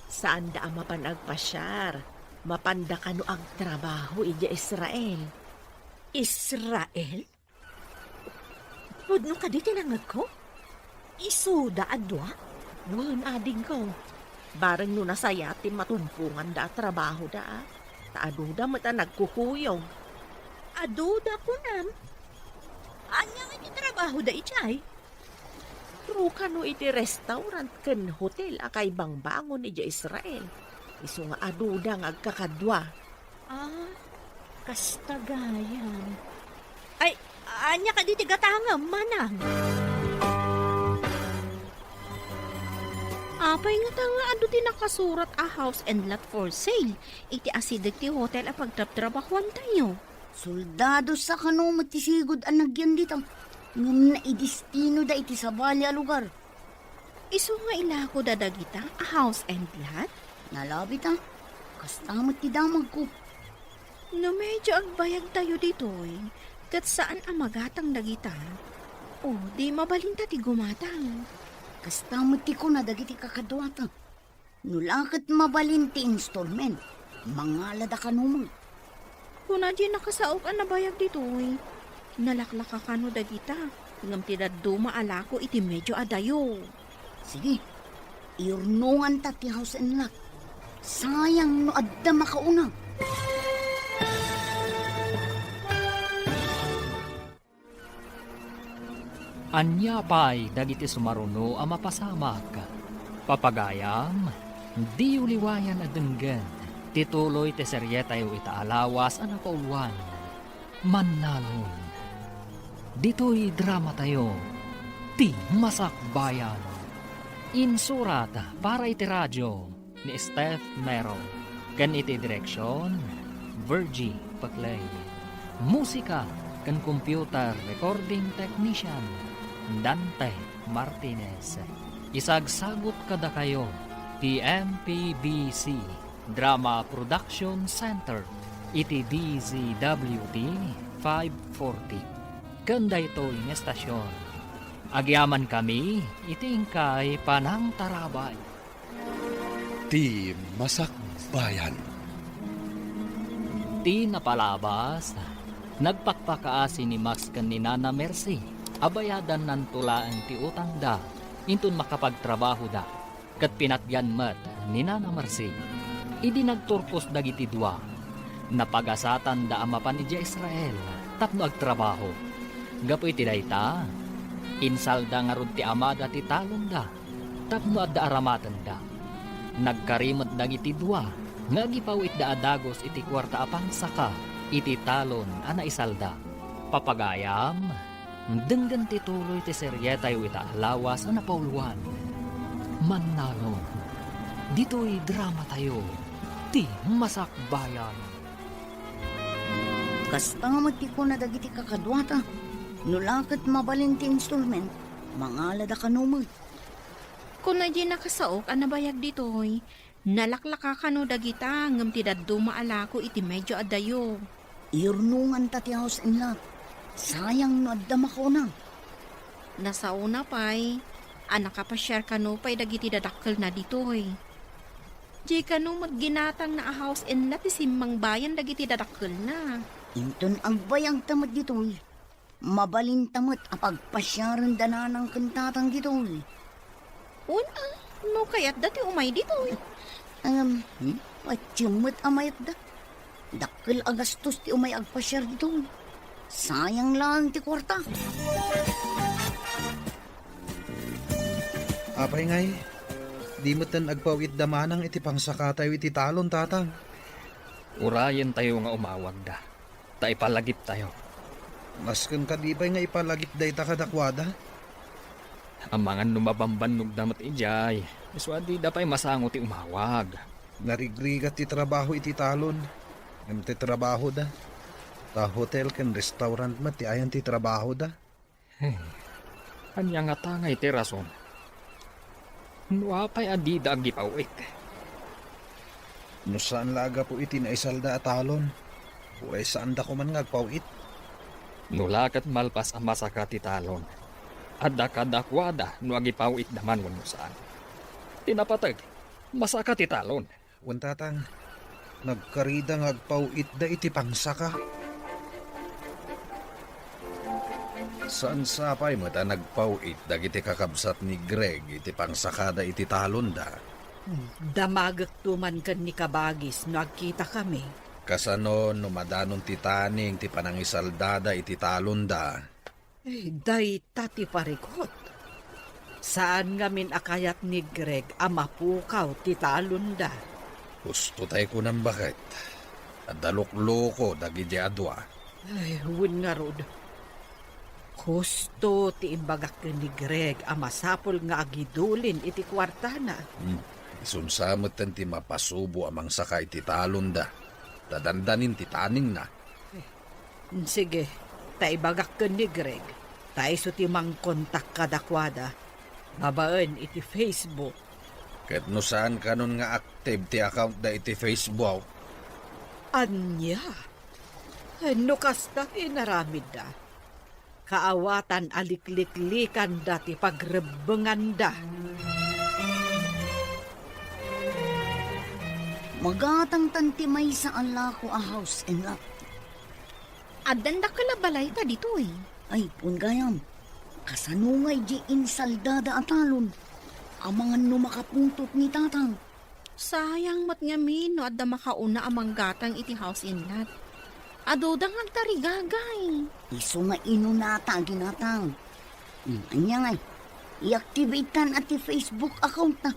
Saan da mapan agpasyar? Mapanda ka no ang trabaho iji Israel. Israel? Pudno ka di tinangag ko? Isuda adwa? Noon ading ko. Bareng no nasayatin matumpungan da trabaho da. Taado da mata nagkukuyong. Aduda ko nam. Anya nga iti trabaho da ichay? True ka no iti restaurant ken hotel akay bangbangon iji Israel. Isu nga aduda nga agkakadwa. Kastagayan. Ay, anya ka di tigatanga, manang. Apay nga tanga ado ti nakasurat a house and lot for sale. Iti asidag ti hotel a pagtrap-trabahuan tayo. Soldado sa kano matisigod ang nagyan dito. Ngum na idistino da iti sa bali a lugar. Iso nga ilako dadagita a house and lot? Nalabit ah. Kastamot ti damag ko. No medyo agbayag tayo dito eh. Kat saan ang magatang dagita? O di mabalinta ti gumatang. Kastamot ti ko na dagiti kakadwata. Nulakat mabalin ti installment. Mangalada ka numang. Kung na di nakasaok ang nabayag dito eh. Nalaklaka ka no dagita. Ngam ti daduma alako iti medyo adayo. Sige. Iurnungan ta ti house and lot. Sayang no adda makauna. Anya pa'y dagiti sumaruno ang mapasamak. Papagayam, di uliwayan at denggan. Tituloy te seryetayo itaalawas ang napauluan. Manalon. Dito'y drama tayo. Ti Masakbayan. Insurat para iti radyo ni Steph Mero. Kan iti direksyon, Virgie Paclay. Musika kan computer recording technician, Dante Martinez. Isagsagot kada kayo, TMPBC Drama Production Center, iti DZWT 540. Ganda ito yung estasyon. Agyaman kami, itingkay panang tarabay. Ti Masakbayan. Ti napalabas, nagpakpakaasi ni Max kan ni Nana Mercy. Abayadan nan tulaan ti utang da, intun makapagtrabaho da. Kat pinatyan mat ni Nana Mercy. Idi nagturpos dagiti dua. Napagasatan da amapan ni Israel, tapno agtrabaho. Gapoy ti dayta, insalda nga rod ti amada ti talon da, tapno adda aramatan da. Nagkarimot dagiti dua, nga gipawit da adagos iti kwarta apang saka, iti talon ana isalda. Papagayam, denggan tituloy ti seryetayo ita lawas ana pauluan. Manalon. Dito'y drama tayo. Ti Masakbayan. Kasta mati ko na dagiti kakadwata. Nulakat mabalinti installment. Mangalada ka numag. Kung na di nakasaok, anabayag ditoy. Nalaklaka ka no dagita, ngam ti daddo maala ko iti medyo adayo. Irnungan ta ti house and lot. Sayang no addama ko na. Nasauna pa'y, anak ka pa share ka no pa'y dagiti dadakkel na ditoy. Di ka no magginatang na a house and lot simang bayan dagiti dadakkel na. Inton ang bayang tamat ditoy. Mabalin tamat apagpasyaran dananang kantatang ditoy. Una, no kaya't dati umay ditoy. Patsumot amayat da. Dakkel agastos ti umay agpasyar ditoy. Sayang lang ti kwarta. Apay ngay, di mo tan agpawit damanang iti pangsakatayo iti talon, tatang. Urayan tayo nga umawag da. Ta ipalagip tayo. Maskan kadibay nga ipalagip day takadakwada. Ang mga numabambanog damat ijay. Iswadi da pa'y masango ti umawag. Narigrigat ti trabaho iti talon. Ngam ti trabaho da. Ta hotel ken restaurant mat ti ayan ti trabaho da. Kanya nga tangay ti rason. Nuapay adida ang gipawit. No saan laga po iti naisalda at talon. Uray saan da ko man ngagpawit. Nulakat malpas ang masaka ti talon. Adda kadakwada no agipawit naman wano saan. Tinapatag, masaka ti talon. Wan tatang, nagkarida ngagpawit da iti pangsaka. Saan sapay mo ta nagpawit dagiti kakabsat ni Greg iti pangsakada iti talon da. Damagak tuman kan ni Kabagis no agkita kami. Kasano no madanon ti taning ti panangisaldada iti talon da. Day tati parikot. Saan ngamin akayat ni Greg amapukaw ti talunda. Gusto tayo ko ng bakit. Adalok-loko dagiti adwa. Ay, wun nga rod. Gusto ti imbagak ni Greg amasapol nga agidulin iti kwartana. Isunsamot ti mapasubo amang sakay ti talon da. Dadandanin ti taning na. Sige, taibagak ka ni Greg. Taiso ti mang kontak kadakwada. Babaan iti Facebook. Ket no saan kanon nga active ti account da iti Facebook. Anya? No kasta inaramid da. Kaawatan alikliklikan dati pagrebengan da. Magatang tanti may sa ala ko a house and lot. Addan da kalabalay ka ditoy. Ay, pungayam. Kasanungay di insaldada at talon. Ang mga numakapuntot ni tatang. Sayang mat nga min no adda makauna amang gatang iti house in lot. Adodang agtarigagay. Iso nga inunata ginatang. Anya ngay. I-activatean at Facebook account na.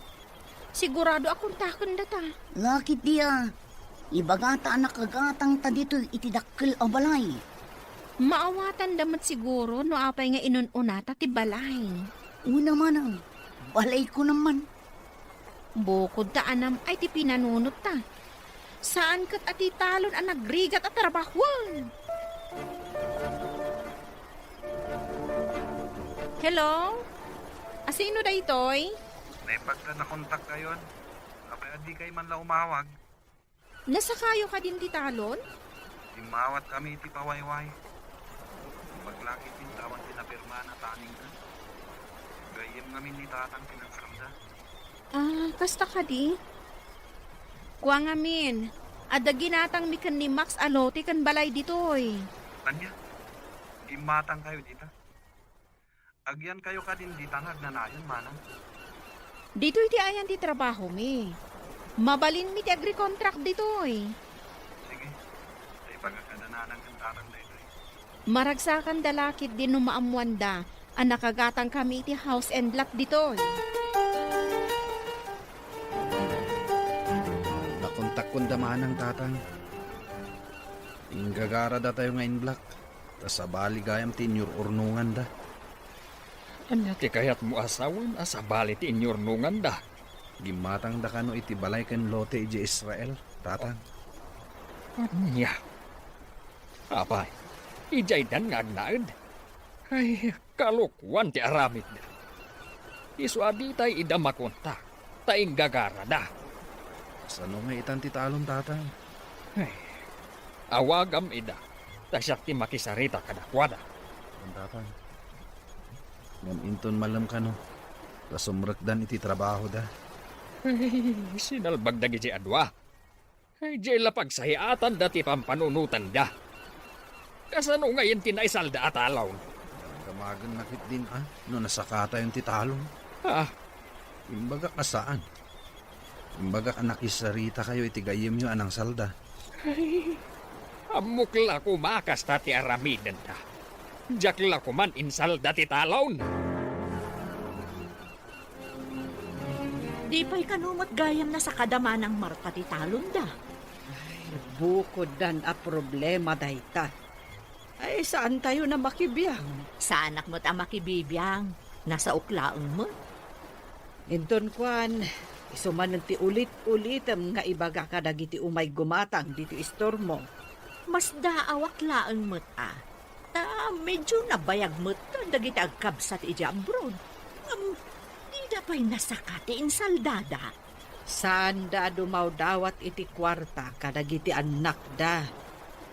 Sigurado akong takon data. Lakit dia. Ibagata nakagatang ta dito itidakkel a balay. Maawatan damat siguro no apay nga inununata ti balay. Una manang. Balay ko naman. Bukod ta anam ay ti pinanunot ta. Saan kat ati talon ang nagrigat at trabahwan? Hello? Asino da itoy? Naipagka na kontak kayon. Kapag adi kay man la umawag. Nasa kayo ka din ti talon? Timawat kami iti pawayway. Paglakit yung tawan tinapirma na taning ka. Gayem ngamin ni tatang pinagsaramda. Kasta ka di? Kuwa ngamin, ada ginatang mi kan ni Max Alote kan balay ditoy. Anya, imatang kayo dita. Agyan kayo ka din dita nagnanayon manang. Ditoy ti ayan ti trabaho mi. Mabalin mi ti agri-contract ditoy. Sige, ay pagkakadananan ng tarang na ito. Maragsakan dalakit din no maamuanda ang nakagatang kami ti house and lot ditoy. Nakontak kong damanang tatang. Inggagara da tayo ngayon black. Tas sa baligayam tinyur urnungan da. Anya ti kayat mo asawin asa bali ti inyornungan da. Gimatang da kano iti balay ken lote iti Israel, tatang. Anya. Apay, ijay dan nga agnaed. Ay, kalukwan ti aramid da. Isu aditay ida makonta, taing gagara da. Sano nga itan ti talon, tatang? Ay, awagam ida, tasyak ti makisarita kadakwada. Ang tatang. Ngam inton malam kano. Kasumrekdan iti trabaho da. Ay, sinalbag da giti adwa. Ay, jay lapag sahiatan dati pampanunutan da. Kasano ngayon tinaisalda at alaw? Gamagan nakit din no nasakata yung titalon. Ah, Imbaga ka saan? Imbaga ka nakisarita kayo iti gayem nyo anang salda. amukla ko makas tati aramidan da. Jakla ko man insalda ti talaw. Di pa'y kanumot gayam na sa kadama ng marka ti talon da. Bukod dan a problema dayta. Ay, saan tayo na makibiyang? Sa anak mo't ang makibibiyang, nasa uklaang mo. Inton kwan, isuman ti ulit-ulitem nga ibaga ka dagiti umay gumatang dito istormo. Mas daawak laang mo't medyo nabayag mo't dagiti agkabsat ija abroad. Di da pa'y nasakatiin saldada. Saan da dumaw dawat iti kwarta kadagiti anak da.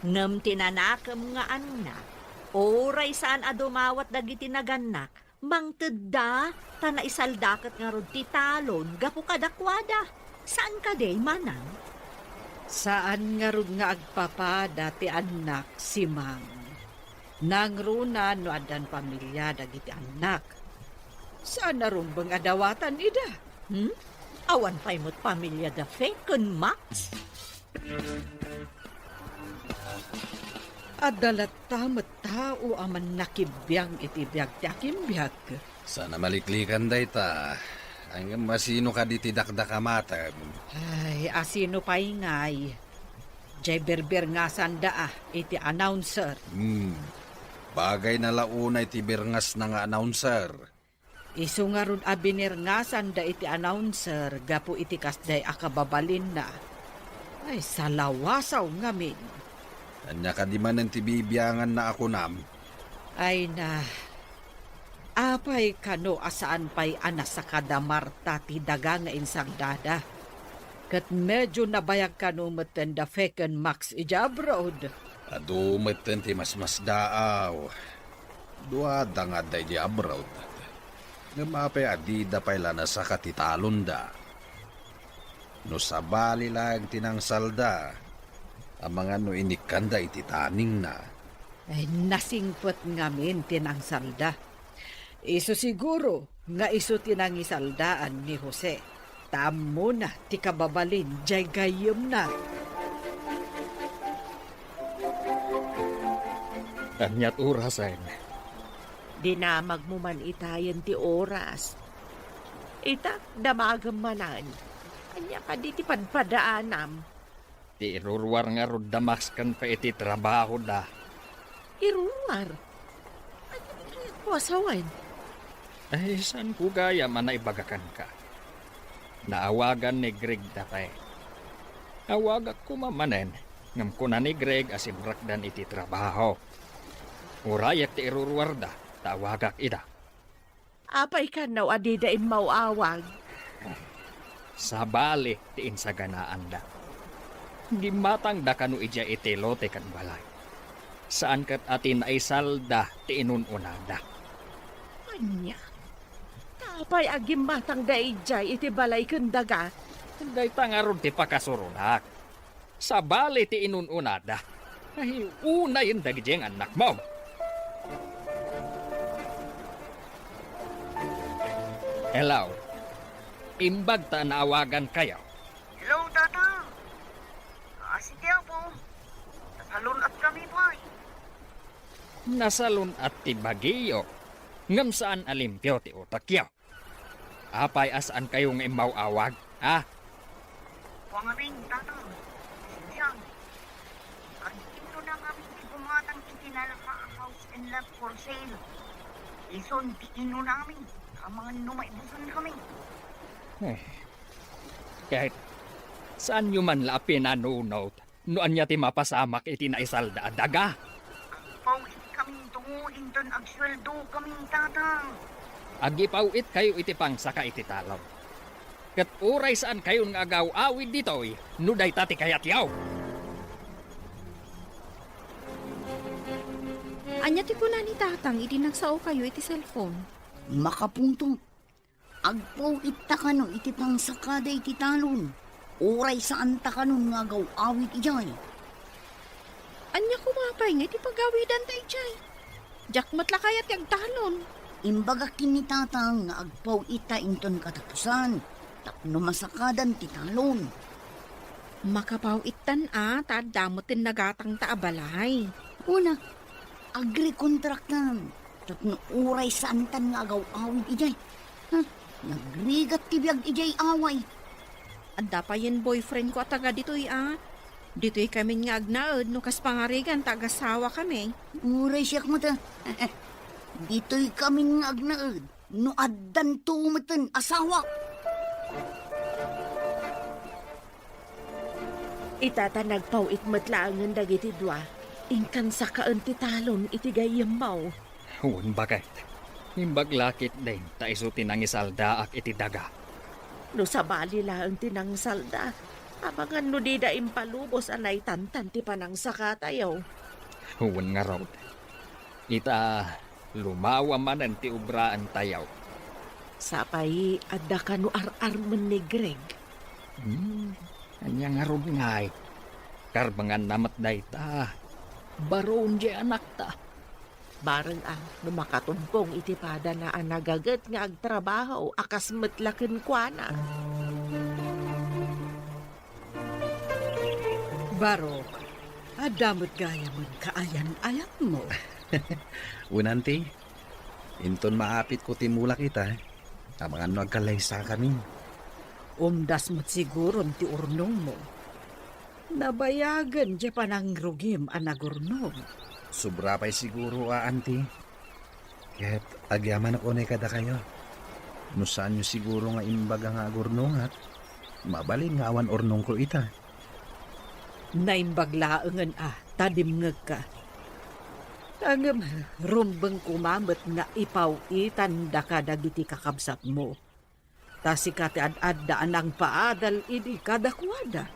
Ngam tinanakam nga anak, oray saan adumawat dagiti naganak, mangtedda, tana isaldakat nga rod ti talon, gapu kadakwada. Saan ka day manang? Saan nga rod nga agpapada ti anak si Mang? Nangruna no adan pamilya dagiti anak. Saan na ron bang adawatan ida? Awan pa'y mo't pamilya da fekon Max. Adalat tamat tao aman nakibiyang iti biyag ti akimbiyag. Sana maliklikan day ta. Hanggang masino ka di tidakdakamata. Ay, asino pa ingay. Jay berber nga sanda iti announcer. Bagay na launay ti birngas na nga announcer. Isu nga ron abinir nga sanda iti announcer, gapu iti kasday akababalin na. Ay, salawasaw ngamin. Anya ka di man ang tibibiyangan na ako nam. Ay na, apay kano asaan pa'y anas sa kadamarta ti daga nga insagdada. Kat medyo nabayag kano matenda feken Max ija abroad. Adumet ti mas daaw. Duada nga day di abroad. Ngamapay adida pa'y lana sa katitalon da. No sabali lang tinang salda. Ang mga no inikanda iti taning na. Ay nasingpot ngamin tinang salda. Iso siguro nga iso tinang isaldaan ni Jose. Tamo na ti kababalin jay gayom na. Anyat urasan. Dinamag mo man itayan ti oras. Itak damagam manan. Anya ka di ti padpadaanam. Ti irurwar nga rod damas kan pa iti trabaho da. Iruwar. Anya ko asawan. Ay, saan ko gaya man na ibagakan ka? Naawagan ni Greg dati. Awagak ko mamanen, ngam ko na ni Greg asimrakdan iti trabaho. Urayak ti irurwar da, tawagak ida. Apay ka naw adidain mauawag. Sa bali ti insaganaan da. Gimatang da kanu ija iti lote kan balay. Saan kat atin ay salda ti inununada. Anya. Kapay agim matang daijay iti balay kundaga. Day tangaron ti pakasurunak. Sa bali ti inununada. Ay, una yung dagijeng anak mo. Hello. Imbag ta naawagan kayo. Hello, Tata. Sige po. Nasalun at kami po ay. Nasalun at ti Baguio. Ngam saan alimpyo ti utakyo. Apay asaan kayong imaw awag, ha? Pangaming, Tata. Siyang. Ang ito na kami ti bumatang itinala ka house and lot for sale. Ison, tiino namin. Ang mga numaibusan kami. Kahit saan nyo man la pinanunot, noan niya ti mapasamak iti naisalda daga. Paulit kami tunguin doon ang sweldo kaming tatang. Agipawit kayo iti pangsaka iti talaw. Kat uray saan kayo nga agaw-awid ditoy, nuday tati kayatyaw. Anya ti kuna ni tatang, iti nagsao kayo iti cellphone. Makapuntong. Agpaw ita kano iti pangsakada iti talon. Oray saan ta kanon nga gaw awit ijay. Anya kumapay nga iti pagawidan tayo jay. Jak matlakayat yung talon. Imbaga kini tatang nga agpaw ita inton katapusan. Tapno masakadan ti talon. Makapawitan tadamotin nagatang taabalay. Una, agri-kontraktan. Tapno oray saan tan nga gaw awit ijay. Nagrigat tibiyag ijay away. Anda pa yan boyfriend ko at taga dito'y Dito'y kami nga agnaod no kas pangarigan tagasawa kami. Uray siyak mo ta. Dito'y kami nga agnaod. No addan tumatan asawa. Itata nagpawit matlaangan dagiti dua. Ingkan sa kaan ti talon iti gayamaw. Huwag bakit. Imbaglakit din, taisuti nang isalda ak iti daga. No sa bali lang tinang salda. Abangan no di da impalubos anay tantan ti panang sakatayaw. Huwag nga raw. Ita, lumawa man ang ti ubraan tayaw. Sapay, adda ka no ar-arman ni Greg. Anya nga raw ngay. Karbangan namat day ta. Baron di anak ta. Barang no makatumpong itipada na ang nagagat nga agtrabaho akas matlakin kwa na. Baro, adamot gaya mo kaayan-ayan mo. Unanti, inton maapit ko timula kita. Abangan no agkalay sa kami. Umdas mo't siguro ti urnong mo. Nabayagan di pa ng rugim anagurnong. Sobra pa'y siguro anti. Kaya't agyaman ako na kada kayo. No saan nyo siguro nga imbaga nga agurnong at mabalin nga awan ornong ko ita. Naimbaglaangan tadimngag ka. Angam, rumbang kumamot nga ipawitan da ka dagiti kakabsat mo. Tasi ka ti ad-addaan ang paadal idi kadakwada.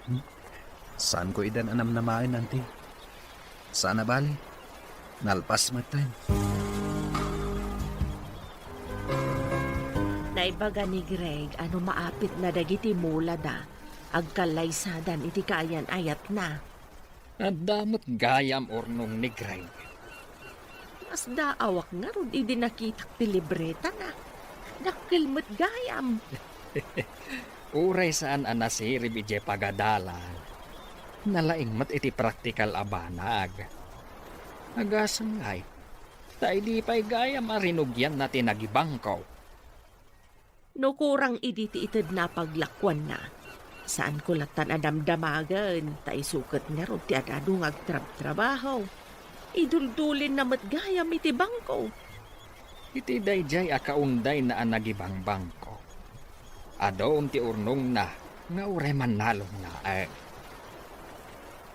Saan ko idan anam na main anti? Sana bali? Nalpas matan. Naibaga ni Greg ano maapit na dagiti mula da. Agkalaysadan iti kaayan ayat na. At damot gayam ornong ni Greg. Mas daawak nga ron idi nakitak ti libreta na. Nakilmat gayam. Uray saan anasirib ije pagadalan. Nalaing mat iti praktikal abanag. Agasang ngay, tayo di pa'y gaya marinugyan na tinagibangkaw. No kurang idi ti itid na paglakwan na. Saan ko latan adamdamagan, tayo sukat nga ron ti adadong agtrab-trabaho. Iduldulin na matgayam iti bangko. Iti dayjay akaunday na anagibangbangko. Adom ti urnong na, nga uray manalong na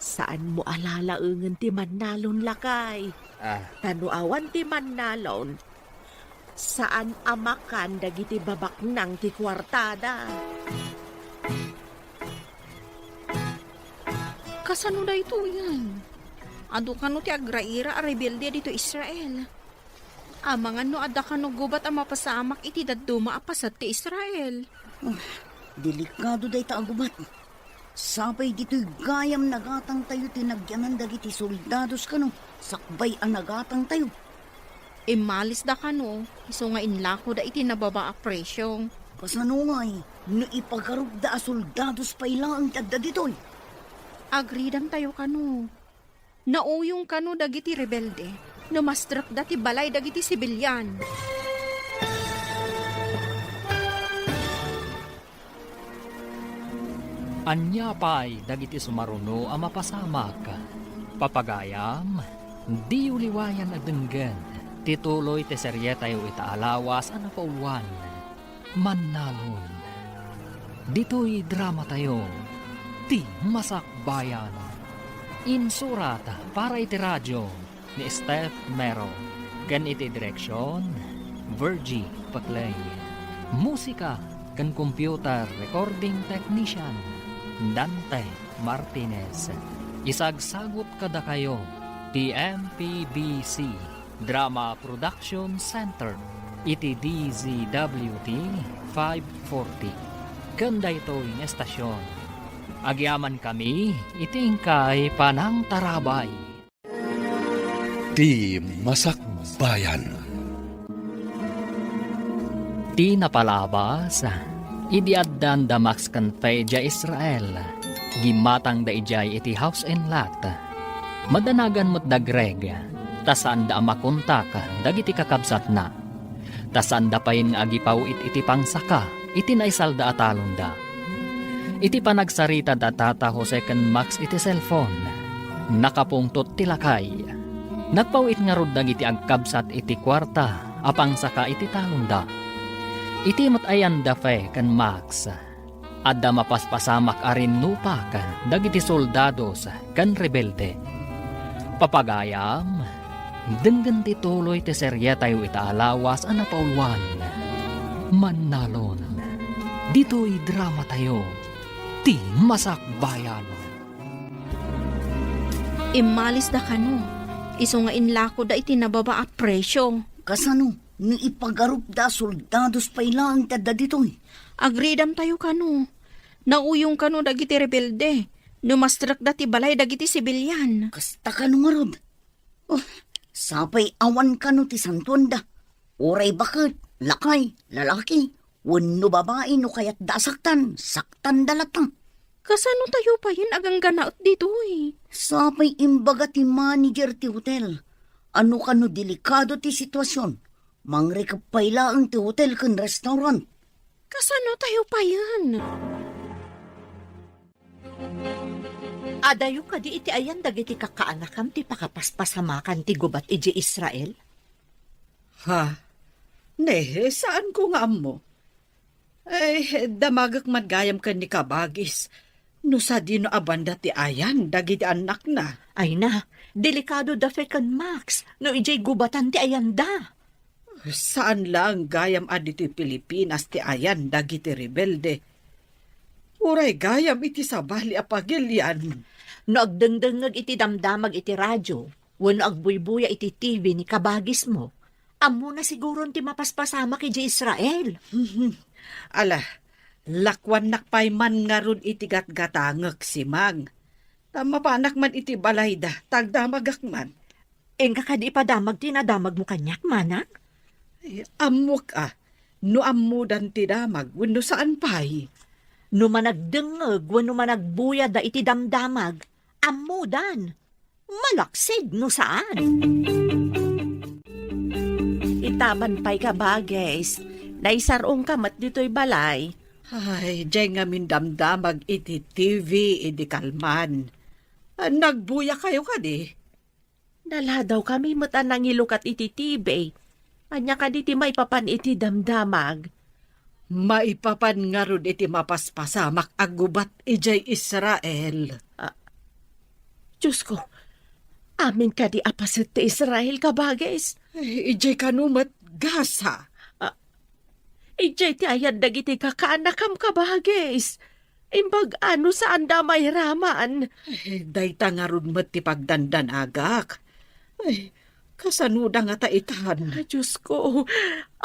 Saan mo alalaengan ti mannalon lakay? Tanuawan ti mannalon. Saan amakan dagiti babak nang ti kwartada? Kasano da ito yan? Ado ka no ti agraira a rebelde dito Israel. Amangan no adda ka no gubat ang mapasamak iti daduma apasat ti Israel. Delikado day ta agubat. Sapay dito'y gayam nagatang tayo tinagyanan dagiti soldados kano. Sakbay ang nagatang tayo. Imalis da ka no. Iso nga inlako da iti nababa a presyong. Kasano nga no ipagkarog da a soldados pa ilang tagda dito'y. Agridang tayo ka no. Nauyong ka no dagiti rebelde. Namastrak dati balay dagiti sibilyan. Anya pa'y dagiti sumaruno ang mapasamak. Papagayam, di uliwayan agdenggan. Tituloy ti serye tayo itaalawas ang napauluan. Manalon. Dito'y drama tayo. Ti Masakbayan. Insurat para iti radyo ni Steph Mero. Kan iti direksyon, Virgie Paclay. Musika kan computer recording technician, Dante Martinez. Isagsagot kada kayo, TMPBC Drama Production Center, iti DZWT 540. Kanda ito'y estasyon. Agyaman kami, itingkay panang tarabay. Ti Masakbayan. Ti napalabas, idiaddan da Max Canfeja Israel, gimatang da ijay iti house and lot. Madanagan mo't da Greg, tasaan da makontak, dagiti kakabsat na. Tasaan da payin agipaw iti pangsaka, iti naisal da atalon da. Iti panagsarita da tata Jose ken Max iti cellphone, nakapungtot tilakay. Nagpawit nga rod dagiti agkabsat iti kwarta, apang saka iti talon da. Iti matayan da fe kan Max. Adda mapaspasamak arin nupak dagiti soldados kan rebelde. Papagayam, denggan ti tuloy ti serye tayo itaalawas ang napauluan. Manalon. Dito'y drama tayo. Ti Masakbayan. Imalis da kano. Iso nga inlako da iti nababa a presyo. Kasano, ni ipagarup da soldados pa ilang tada dito'y. Agridam tayo kano. Nauyong kano dagiti rebelde. Numastrak dati balay dagiti sibilyan. Kasta ka nga rod. Oh, sapay awan ka no ti santuanda. Oray bakit, lakay, lalaki, wano babae no kayat dasaktan, saktan dalatang. Kasano tayo pa yun agang ganaot dito eh. Sapay imbaga ti manager ti hotel. Ano ka no delikado ti sitwasyon. Mangrekap pailaan ti hotel kan restaurant. Kasano tayo pa yan? Adayo ka di iti ayan dagiti kakaanakam ti pakapaspasamakan ti gubat iji Israel? Ha? Nehe, saan ko nga mo? Ay, damagak madgayam ka ni kabagis. No sa dino abanda ti ayan, dagiti anak na. Ay na, delikado da fe kan Max, no ijay gubatan ti ayan da. Saan lang gayam aditi Pilipinas ti ayan, dagiti rebelde. Uray gayam iti sabali apagilyan. No agdengdengag iti damdamag iti radyo, wano agbuybuya iti TV ni kabagis mo, amo na siguro ti mapaspasama kay Israel. Ala, lakwan nakpay man nga ron iti gatgatangag si Mang. Tama pa anak man iti balayda, tagdamagak man. Engka ka di padamag tinadamag mo kanyak, manak? Ay, amok no amudan ti damag, wano saan pa'y? No managdengeg, wano managbuya da iti damdamag, amudan. Malaksid no saan? Itaman pa'y ka bagay. Naisarong kamat dito'y balay. Ay, dyan nga min damdamag iti TV, iti kalman. Nagbuya kayo ka di. Nala daw kami mata nang ilukat iti tibay. Anya ka di ti may papan iti damdamag. Maipapan nga ron iti mapaspasamak agubat ijay Israel. Diyos ko, amin ka di apasit ti Israel ka bagay. Ay, ijay kanumat gasa. Ijay ti ayan dagiti kakaanakam ka bagay. Imbag ano saan da may raman. Ay, dayta nga ron mat ti pagdandan agak. Ay, kasanuda nga taitan. Diyos ko,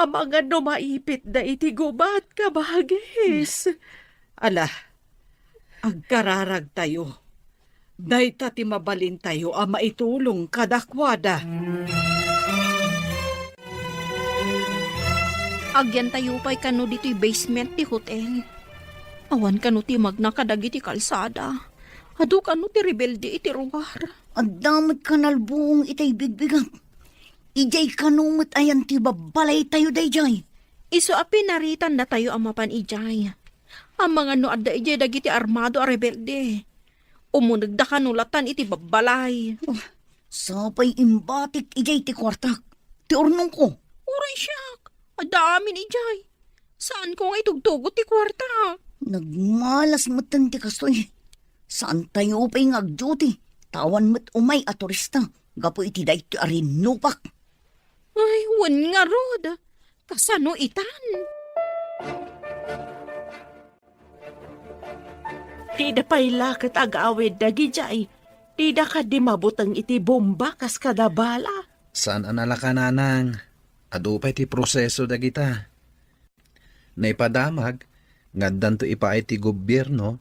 amang ano maipit da iti gubat ka bagis. Ala, agkararag tayo. Dayta ti mabalin tayo a maitulong kadakwada. Agyan tayo pa'y kano dito'y basement ti hotel. Awan kano ti magna kadagi ti kalsada. Adu kano ti rebelde iti ruwar. Adamot kanalbuong itay bigbigat. Ijay kanumot ayan ti babalay tayo dayjay. Iso api naritan na tayo ang mapan ijay. Ang mga no adda ijay dagiti armado a rebelde. Umunag da kanulatan iti babalay. Sapay imbatik ijay ti kwartak. ti ornong ko. Uray siyak. Adami ni Jay. Saan ko nga itugtugot ti kwarta? Nagmalas matan ti kastoy. Saan tayo pa'y ngag-duty? Tawan mo't umay a turista. Gapo iti da iti arin nupak. Ay, wan nga rod. Kasano itan? Tida pa'y lakat ag-awid dagi jay. Tida ka di mabutang iti bomba kas kadabala. Saan anala ka nanang? Adupay ti proseso dagita. Naipadamag, ngaddan to ipaay ti gobyerno,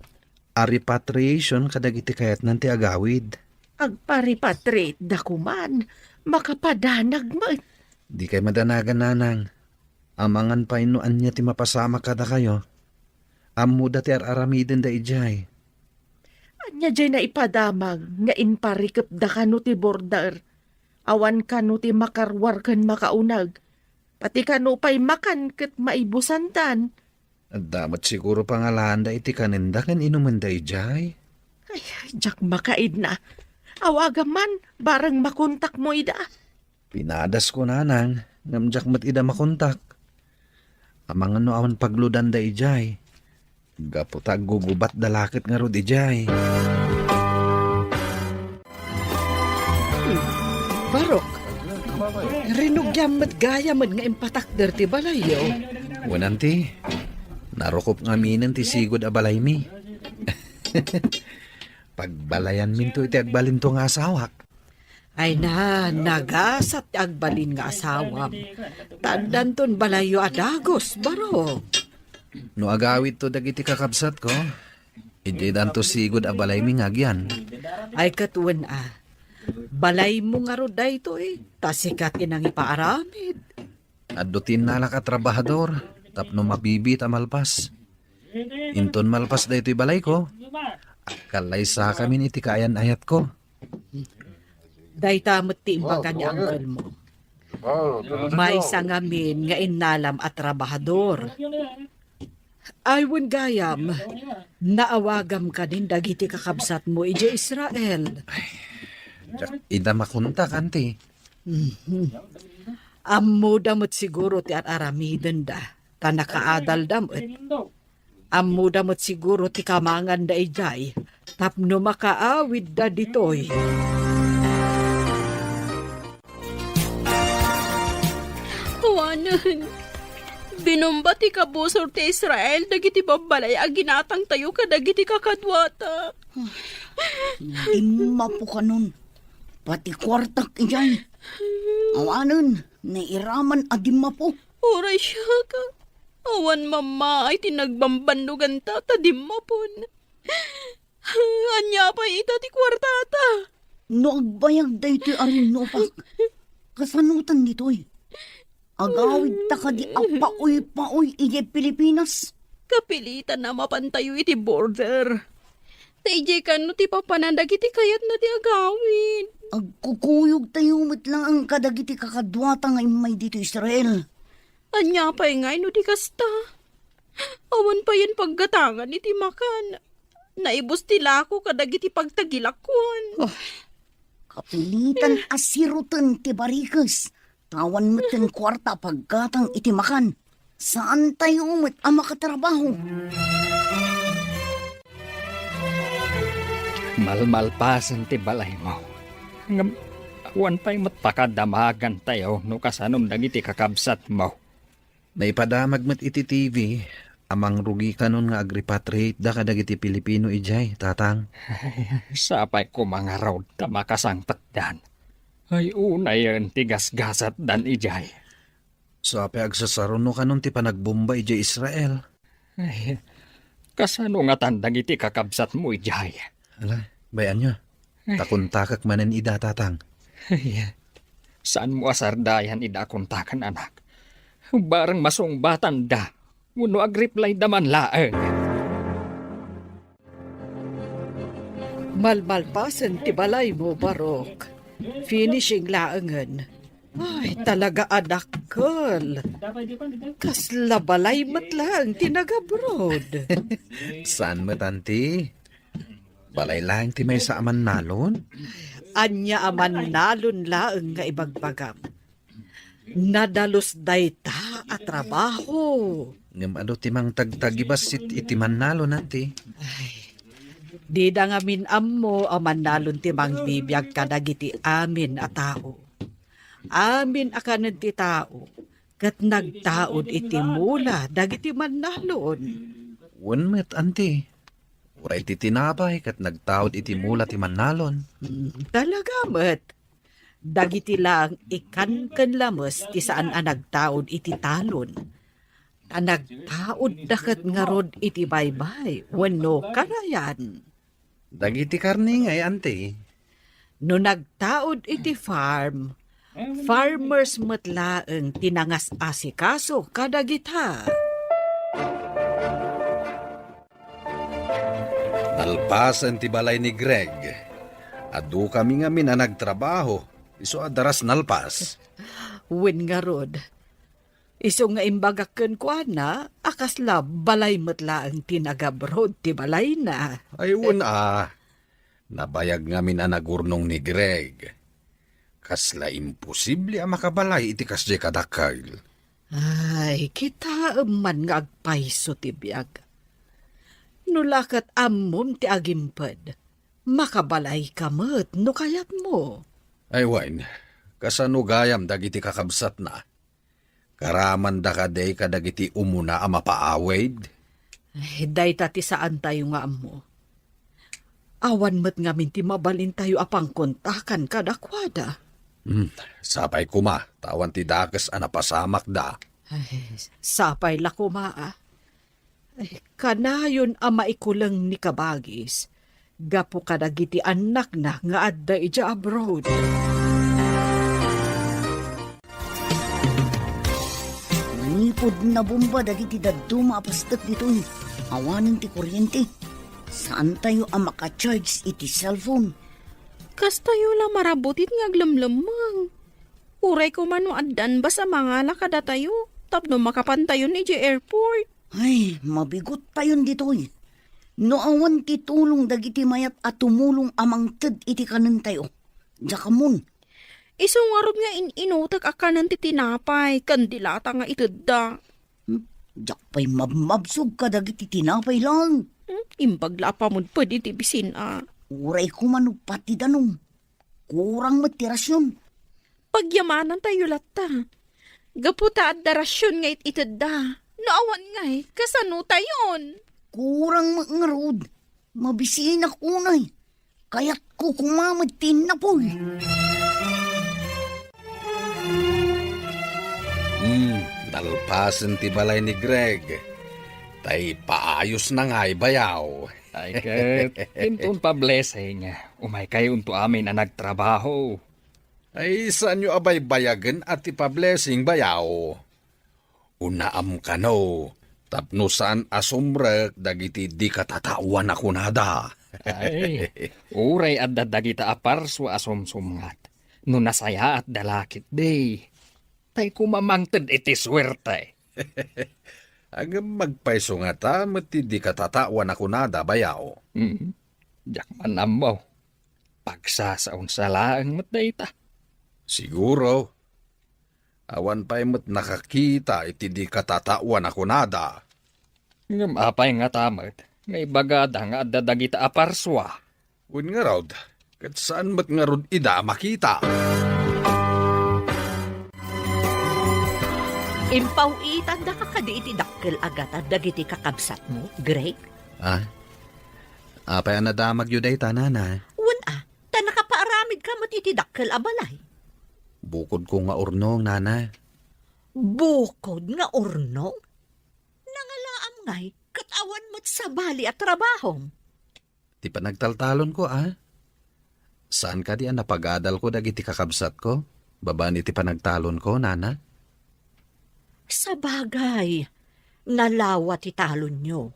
a repatriation kadagiti kayat nan ti agawid. Agparipatrate da kuman. Makapadanag mo. Di kay madanagan nanang. Amangan pa inuan niya ti mapasama kada kayo. Amuda ti aramiden da ijay. Anya jay na ipadamag nga inparikap da kano ti border. Awan kano ti makarwar kan makaunag. Pati kano pa'y makan kat maibusantan. At damat siguro pangalaan da iti kaninda kan inuman da ijay. Ay, jak makaid na. Awagam man, barang makontak mo ida. Pinadas ko nanang, ngamjak mat ida makontak. Amang ano awan pagludan da ijay. Gaputag gugubat dalakit nga ro ijay. Barok, rinugyam mat gaya man nga impatakder ti balayo. Wananti, narukop nga minen ti sigod a balay mi. Pagbalayan min to iti agbalin to nga asawak. Ay na, nagasat ti agbalin nga asawam. Tandan ton balayo adagos, barok. No agawid to dagiti kakabsat ko, iti danto sigod a balay mi ngagyan. Ay katuwan balay mo nga ro dayto tasikat inang ipaaramid. Adutin nala ka trabahador, tapno mabibit a malpas. Inton malpas dayto'y balay ko, kalay sa kami iti kayan ayat ko. Dayta mo't ti imbaga ni uncle mo. May sangamin nga inalam at trabahador. Aywan gayam, naawagam ka din dagiti kakabsat mo ije Israel. Ida makunta kanti. Ammo damot siguro ti aramiden da, ta nakaadal damot. Ammo damot siguro ti kamangan da ijay, tapno makaawid da ditoy. Awanan. Binomba ti kabusor ti Israel dagiti babalay a ginatang tayo kadagiti kakadwata. Di mapo ka nun. Pati kwartak ijay. Awanan, nairaman adim mapo. Oray siya ka. Awan mama ay tinagbambandugan ta tadimapon. Anya pa ita ti kwartata. No agbayag da ito'y arin nupak. Kasanutan dito'y. Agawid ta ka di apaoy-paoy ije Pilipinas. Kapilitan na mapantayo iti border. Taijay kano ti papanandag iti kayat na ti agawin. Agkukuyog tayo lang ang kadagiti kakadwata ngay may dito Israel. Anya pa ngay no di kasta. Awan pa yan paggatangan iti makan. Naibos ti lako kadagiti pagtagilakwan. Kapilitan asirutan ti barikas. Tawan mo tin kwarta paggatang iti makan. Saan tayo umit ang makatrabaho? Malmalpasan ti balay mo. Ngam, awan pa'y matpakadamagan tayo no kasanom dagiti kakabsat mo. Naipadamag mat iti TV, amang rugi kanon nga agrepatriate da kadagiti Pilipino ijay, tatang. Sapay ko mga road ta makasangpat dan. Ay unay yan tigasgasat dan ijay. So apay agsasaruno kanon ti panagbomba ijay Israel. Ay, kasano nga tandang iti kakabsat mo ijay. Ala, bayan nyo. Takuntakak manen ida, tatang. Ay, saan mo asardayan ida kontakan anak? Barang masong batan da, uno agreply daman laeng. Malmalpasan ti balay mo, Barok. Finishing laangan. Ay, talaga adakkel. Kasla balay matlang tinagabrod. Saan mo, tanti? Balay lang ti may sa aman nalon? Anya aman nalon laeng nga ibagbagam. Nadalos dayta at trabaho. Ngam ano timang tagtagibas iti manalo nanti. Di da ngamin ammo o manalon ti mangbibiyag ka dagiti amin a tao. Amin akanan ti tao, kat nagtaod iti mula dagiti manalon. Wan met anti. Uray ti tinapay kat nagtaod iti mula ti manalon. Talaga met. Dagiti lang ikan lamos ti saan a nagtaod iti talon. Ta nagtaod dakat ngarod iti baybay, wano kanayan. Dagiti karni ngay anti. No nagtaod iti farm, farmers matlaeng tinangas asikaso kadagita. Nalpasan ti balay ni Greg. Adu kami nga na nagtrabaho. Iso adaras nalpas. Wen nga rod. Iso nga imbagaken ko na, akasla balay matlaeng tinagabrod ti balay na. Ayun nabayag ngamin ang nagurnong ni Greg. Kasla imposible ang makabalay iti kasdi kadakal. Ay, kita man nga agpaiso ti biyag. Nulakat ammom ti agimpad, makabalay kamet no kayat mo. Ay wain, kasano gayam dagiti kakabsat na. Karaman da kaday kadagiti umuna ang mapaawid. Ay, day tati saan tayo nga ammo. Awan met nga minti mabalin tayo apang kontakan kadakwada. Sapay kuma, tawan ti dakas anapasamak da. Ay, sapay lakumaa. Ay, kanayon ang maikulang ni kabagis. Gapo kadagiti anak na nga adda ija abroad. Nipod na bomba dagiti dadto maapastak ditoy. Awanin ti kuryente. Saan tayo ang makacharge iti cellphone? Kas tayo lang marabutit nga aglamlamang. Uray ko man no addan ba sa mga lakada tayo? Tapno makapantayon ni airport. Ay, mabigot tayon ditoy. No awan ti tulong dagiti mayat at tumulong amang ted iti kanan tayo. Jakamun. Isungarod nga inutag akanan ti tinapay, kandilata nga itudda. Jakpay mabmabsog ka dagiti tinapay lang. Imbagla pa mo pwede ti bisin Uray ko man pati danong. Kurang matirasyon. Pagyamanan tayo lata. Gaputa at darasyon nga itudda. Naawan nga kasano tayon? Kurang mangarod. Mabisiin ako unay. Kaya't ko kumamatin na po. Nalpasan ti balay ni Greg. Tay paayos na nga'y bayaw. Ay ket, intun pa blessing. Umay kayo unto amin na nagtrabaho. Ay saan nyo abay bayagan at ipa-blessing bayaw? Unaam ka no. Tapno saan asumrek dagiti di katatawan ako nada. Ay, uray at dadagita aparswa asumsumngat. No nasaya at dalakit day. Tay kumamangted iti swerte. Ang magpaiso nga ta, mati di katatawan ako nada bayaw. Diyak manamaw. Pagsasaon sa laang matday ta. Siguro. Awan pa'y mat nakakita iti di katatawan ako nada. Ngam apay nga tamat. Ngay bagada nga dadagita aparswa. Un nga raw, kat saan mat nga rod ida makita? Impawitan da ka kadi iti dakkel agat at dagiti kakabsat mo, Greg? Apay ang nadamag yun ay tanana. Ta nakapaaramid ka mat iti dakkel abalay. Bukod ko nga urnong, nana. Bukod nga ornong? Nangalaam ngay, katawan mo't sa bali at trabahom. Ti pa nagtaltalon ko, Saan ka di napagadal ko dagiti kakabsat ko? Babaan iti panagtalon ko, nana? Sa bagay, nalawa ti talon nyo.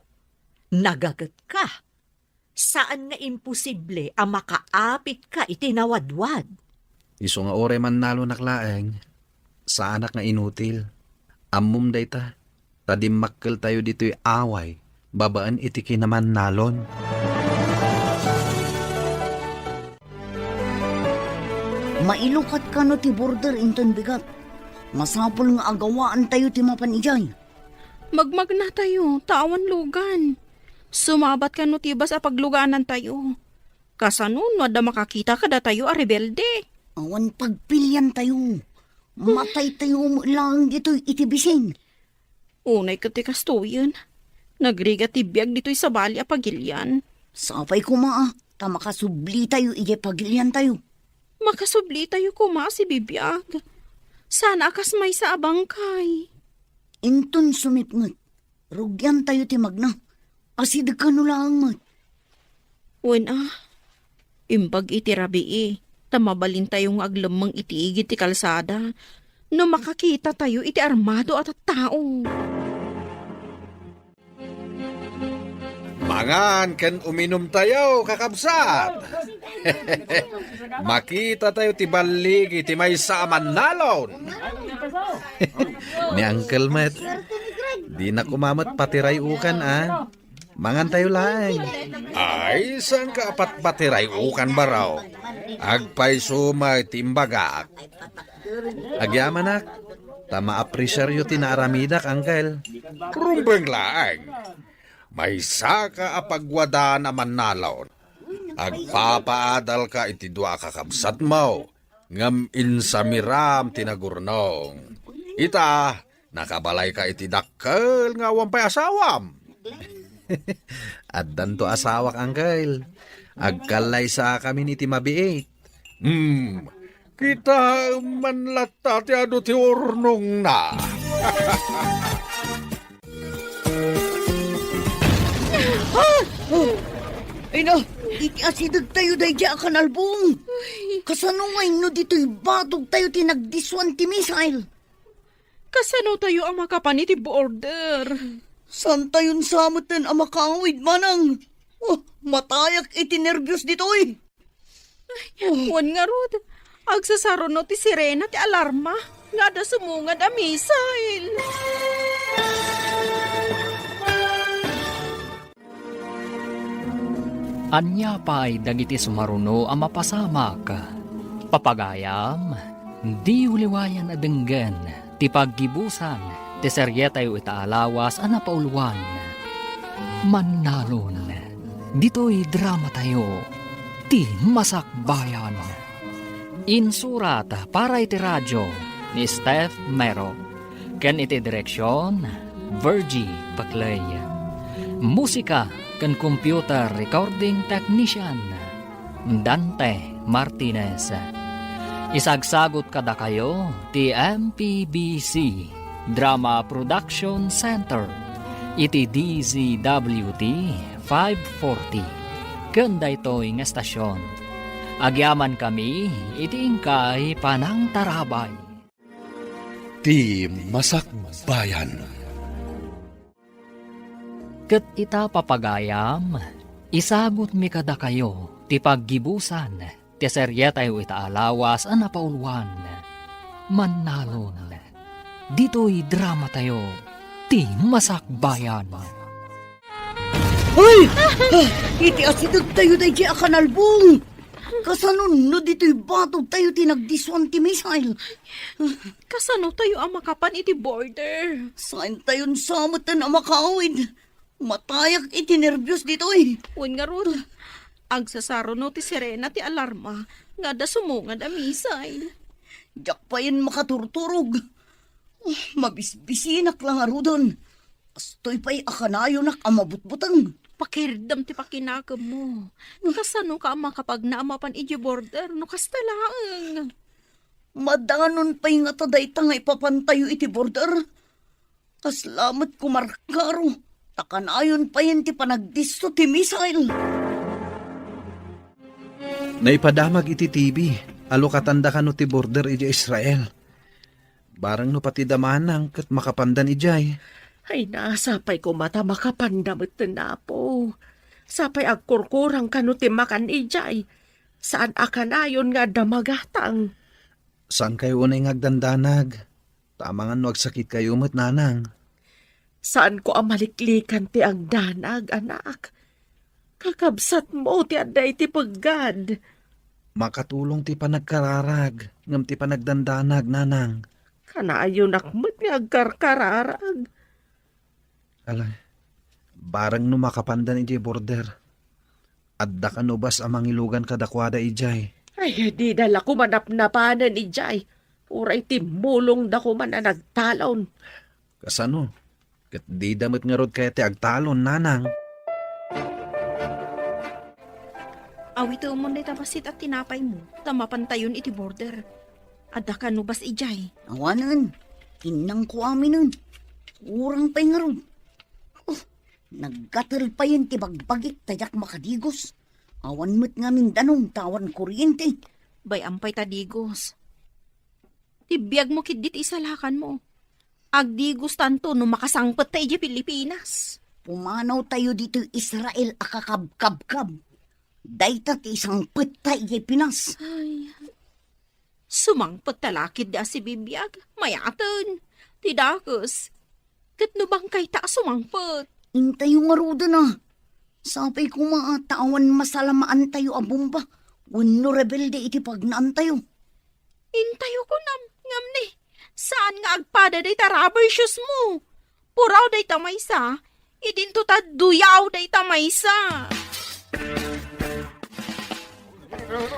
Nagagat ka. Saan nga imposible ang makaapit ka itinawadwad? Iso nga ore man nalo naklaeng. Sa anak nga inutil. Ammum day ta. Tadimakkel tayo dito'y away. Babaan iti kinaman nalon. Mailukat ka no ti border inton bigat. Masapol nga agawaan tayo ti mapanijay. Magmag na tayo, tawan lugan. Sumabat ka no tibas a pagluganan tayo. Kasanun, wada makakita kada tayo a rebelde. Awan pagpilyan tayo. Matay tayo mo lang dito itibising. Unay katikas to yun. Nagriga tibiyag dito'y sa bali a pagilyan. Sapay ko maa, tamakasubli tayo ije pagilyan tayo. Makasubli tayo kuma si bibiyag. Sana akas may sa abangkay. Inton sumitngot, rugyan tayo ti magna. Asidag ka no lang mat. Imbag iti rabi tamabalin tayong aglamang itiigit ti kalsada. No makakita tayo iti armado at tao. Mangan ken uminom tayo, kakabsat. Makita tayo ti balig iti may saaman nalon. Ni Uncle Matt, di na kumamot patiray ukan Mangan tayo lang. Ay, saan ka apat patiray ukan baraw? Agpay sumay timbagak. Agyaman tama apresyaryo tinaaramidak, Uncle. Rumbeng laang. May saka apagwada naman nalaon. Agpapaadal ka iti dua kakabsat mo. Ngam insamiram tinagurnong. Ita, nakabalay ka iti dakkel nga wampay asawam. Addan to asawak, Uncle. Agkalay sa kami ni ti mabiit. Kita manlata ti ado ti urnong na. Ay na, iti asidag tayo dahi di akan albong. Kasanungay no dito'y batog tayo tinagdiswan ti misail. Kasano tayo ang makapan iti border? San tayon samutan ang makawid manang? Matayak iti nervyos dito'y. Wan nga rod, agsasaro no ti sirena ti alarma. Nga da sumungad a misail. Anya pa ay dagiti sumaruno ang mapasamak. Papagayam, di uliwayan adenggan, ti paggibusan, ti seryetayo itaalawas ang napauluan. Mannalon, dito'y drama tayo, ti masakbayan. Insurat para iti radyo ni Steph Mero, ken iti direksyon, Virgie Baclay. Musika ken computer recording technician, Dante Martinez. Isagsagot kada kayo ti MPBC Drama Production Center iti DZWT 540 ken daytoy nga estasyon. Agyaman kami iti ingkay Panang Tarabay. Ti Masakbayan. Ket ita papagayam, isagot mi kada kayo, ti paggibusan, ti seryetayo itaalawas ang napauluan. Mannalon, dito'y drama tayo, ti masakbayan. Ay! Iti asidag tayo dahi akan albong. Kasanun no dito'y batog tayo tinagdiswan ti misail. Kasano tayo ang makapan iti border? Saan tayon samutan ang makawid? Matayak iti nervyos dito'y. Wan nga rod, agsasaro no ti sirena ti alarma. Nga da sumungad a misail. Diyak pa yun makaturturog. Mabisbisinak lang arudon. Astoy pa'y akanayo nak amabutbutang. Pakirdam ti pakinagam mo. Kasano ka ang makapagnaamapan iti border no kastalaang. Madanon pa'y nga taday tanga ipapantayo iti border. Kaslamat kumarkaro. Takanayon pa yan ti panagdisto ti misail. Naipadamag iti TV. Alo katanda ka no ti border iti Israel. Barang no pati damanang kat makapandan ijay. Ay nasapay ko mata makapandamot na po. Sapay agkurkurang kano ti makan ijay. Saan akanayon nga damagatang? Saan kayo unay ngagdandanag? Tamangan no agsakit kayo mat nanang. Saan ko amaliklikan ti agdanag, anak? Kakabsat mo ti aday ti paggad. Makatulong ti panagkararag, ngam ti panagdandanag, nanang. Kanayo nakmet nga agkarkararag. Alay, barang no makapandan iti border. Adda ka no bas amang ilugan kadakwada ijay. Ay, di dala ko manapnapanan ijay. Uray timulong da ko man na nagtalon. Kasano? Kat di damit nga rod kaya ti agtalon, nanang. Awito mo na tapasit at tinapay mo. Tamapantayon iti border. Adda ka no bas ijay. Awanan, kinang ko amin nun. Urang pa'y nga ron. Oh, naggatal pa yun ti bagbagit tayak makadigos. Awan mo't nga Mindanong tawan kuryente. Bay ampay tadigos. Tibiyag mo kidit isalakan mo. Agdigos tanto no makasangpet tayo di Pilipinas. Pumanaw tayo dito Israel akakabkabkab. Dayta ti isang petay di Pinas. Ay, sumangpet talakid da si bibiyag. Mayatan. Tidakos. Kat no bang kay ta sumangpet. Intayo nga roda na. Sapay ko maatawan masalamaan tayo a bomba. Wano rebelde iti pagnaan tayo. Intayo ko ngam ni. Saan nga agpada day ta rubber shoes mo? Puraw day ta maysa. Idinto ta duyaw day ta maysa.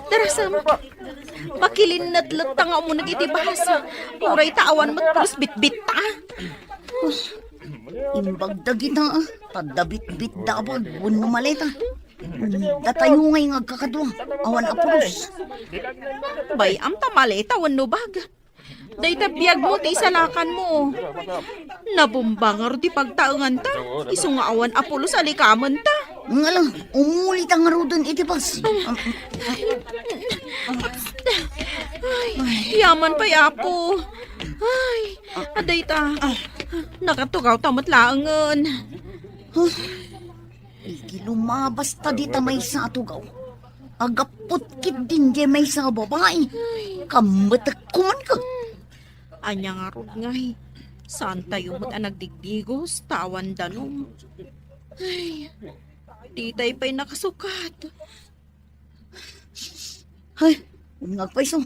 Darasam, makilinadlat ta nga mo nagitibahas. Puray taawan mo't plus bit-bit ta. Imbagda kita tadabit-bit dabag wano maleta. Datayo ngay nga kakadwa. Awan apulos. Bay, am tamaleta wano bag. Day tabiyag mo ti isalakan mo. Nabumbangar di pagtaangan ta. Iso nga awan apulos alikaman ta. Nga lang, umulit ang rodan itipas. Yaman pa yapo. Ay, aday ta. Nakatugaw tamat laangan. Iki lumabas ta di ta may sa atugaw. Agapot kit din di may sa babae. Kamatak kuman ka. Anya nga rod ngay. Saan tayo mo't nagdigdigos, tawan danom. Ay, di tayo pa'y nakasukat. Ay, nagpaiso.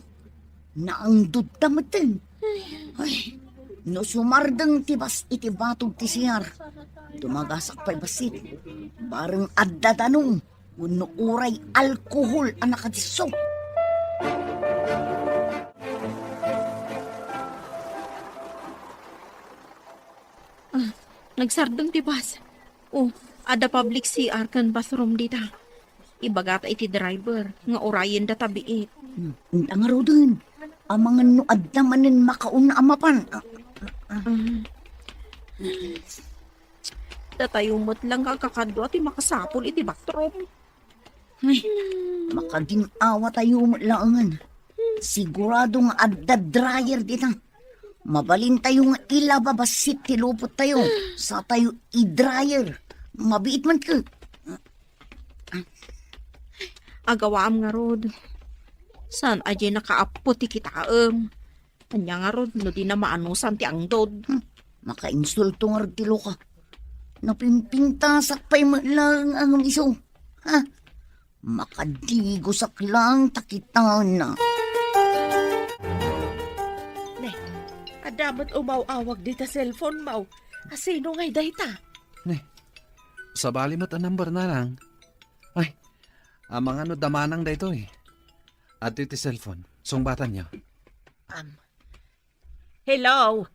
Naangdod tamatin. Ay, no sumardang tibas iti batog ti siyar. Dumagasak pa'y basit. Barang adda tanong. Uno uray alkohol ang nakadiso. Nagsardong tibas. Oh, ada public CR kan bathroom dita. Ibagata iti driver, nga orayin da tabiit. Ang nga rodan. Ang mga nuad namanin makauna amapan. Datayumot lang kakakadwa ti makasapol iti bathroom. Ay, makaginawa tayo laangan. Sigurado nga adda dryer dita. Mabalin tayo nga ilababasit ti lupot tayo. Sa tayo i-dryer. Mabiit man ka. Agawaam nga rod. San aje nakaapo ti kitaam. Anya nga rod, no di na maanusan ti angdod. Makainsulto nga tilo ka. Napimpintasak pa'y lang ang iso. Ha? Makadigosak lang takitan na. Adamot umaw-awag di ta cellphone maw. Asino ngay dayta? Sa bali mo't ang number na lang. Ay, ang mga no damanang da ito eh. At iti cellphone, sungbatan niyo. Hello?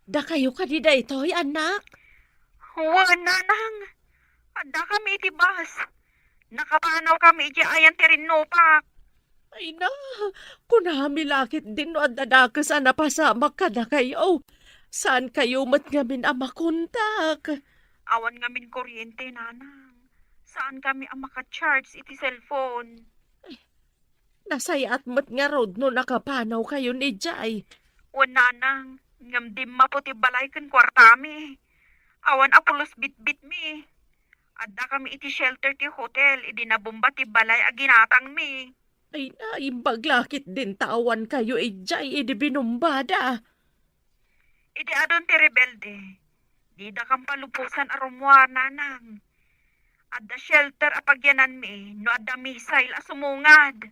Da kayo ka di daytoy, anak? Huwag nanang. Ada kami iti bus. Nakapanaw kami iti ayan ti Rinnopak. Ay na, kunami lakit din no adadakas na pasama ka na kayo. Saan kayo mat ngamin amakontak? Awan ngamin kuryente, nanang. Saan kami ang makacharge iti cellphone? Nasayat mat nga road no nakapanaw kayo ni Jai. O nanang, ngam di maputi balay kan kwartami. Awan apulos bit-bit mi. Adda kami iti shelter ti hotel, idi nabumba ti balay aginatang mi. Ay na, imbaglakit din tawan kayo Jai, idi binumbada. Idi adon ti rebelde. Di da kang palupusan arumwa, nanang. Adda shelter apagyanan mi, no adda misail asumungad.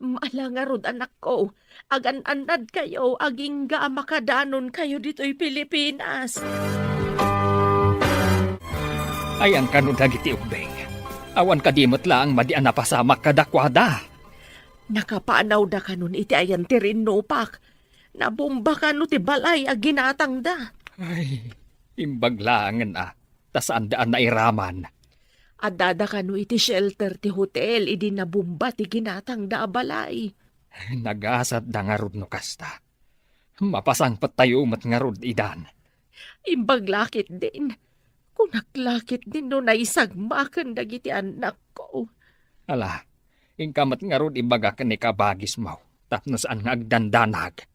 Maala nga rod anak ko, agan-anad kayo, aging ga makadanon kayo dito'y Pilipinas. Ay ang kanu dagiti ubeng. Awan kadimot lang madian na pasamak kadakwada. Nakapanaw da ka nun iti ayan ti rinnopak. Nabomba ka no ti balay a ginatang da. Ay, imbaglangan tasaan daan na iraman. Adada ka no iti shelter ti hotel, idi nabomba ti ginatang da a balay. Nagasat da nga rod no kasta. Mapasangpat tayo umat nga rod idan. Imbaglakit din. Kunaklakit din no naisagmakan dagiti anak ko. Ala, ingkamat nga rod ibaga ka ni kabagis mo. Tapno saan nga agdandanag.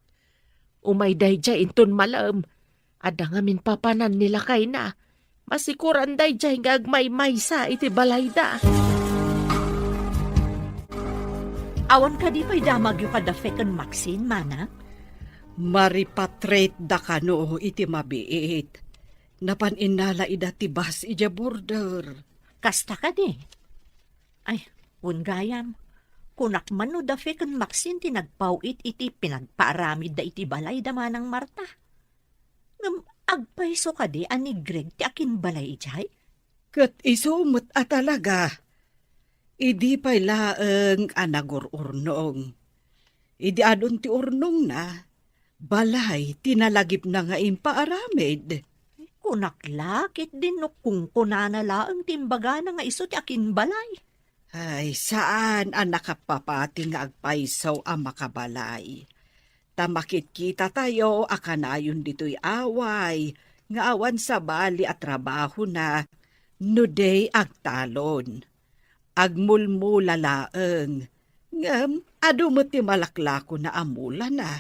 Umay dayjay inton malam. Ada nga min papanan nila kay na. Masikuran dayjay nga agmay-may sa iti balay da. Awan ka di pa'y damag yung kadafekan Maxine, mana? Maripatrate da kano iti mabiit. Napaninala ida tibas ija border. Kasta ka di. Ay, gayam. Kunak man no dafekan Maxine tinagpawit iti pinagpaaramid da iti balay da manang Marta. Ngam agpaiso ka di ani Greg ti akin balay ijay? Kat isumot talaga. Idi pa'y laeng anagururnong. Idi adon ti urnong na. Balay tinalagip na nga impaaramid. Kunaklakit din no kung kunanala ang timbaga na nga iso ti akin balay. Ay, saan ang nakapapati nga agpaisaw ang makabalay? Tamakit kita tayo, akanayon dito'y away, nga awan sa bali at trabaho na, nuday agtalon. Agmulmula laeng, ngam, adu mo ti malaklako na amula na.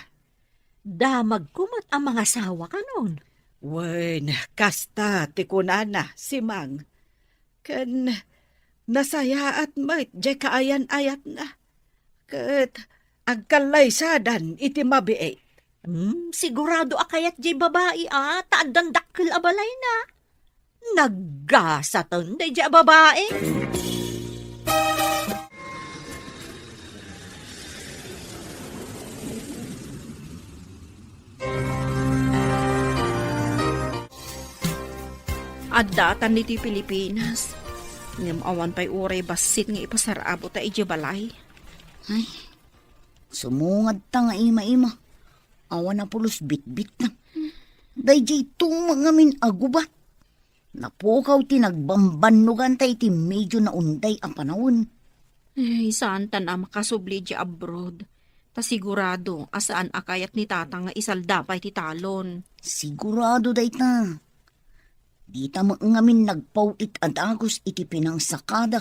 Damag kumat ang mga sawa ka nun. Wen, kasta ti kunana, si Mang. Ken, nasaya at mait, jay kaayan-ayat na. Ket, agkalaysadan iti mabiit. Sigurado akayat jay babae taaddan dakkel abalay na. Naggasatan day jay babae. Addatan niti Pilipinas. Ngam awan pa'y uray basit nga ipasarabo ta iji balay. Ay, sumungad ta nga ima-ima. Awan na pulos bit-bit na. Dayjay itong mga min agubat. Napukaw tinagbambanugan ta iti medyo na unday ang panahon. Ay, saan ta na makasubli di abroad? Ta sigurado asaan akayat ni tata nga isalda pa iti talon. Sigurado day ta. Di ta ngamin nagpawit at agos iti pinangsakada.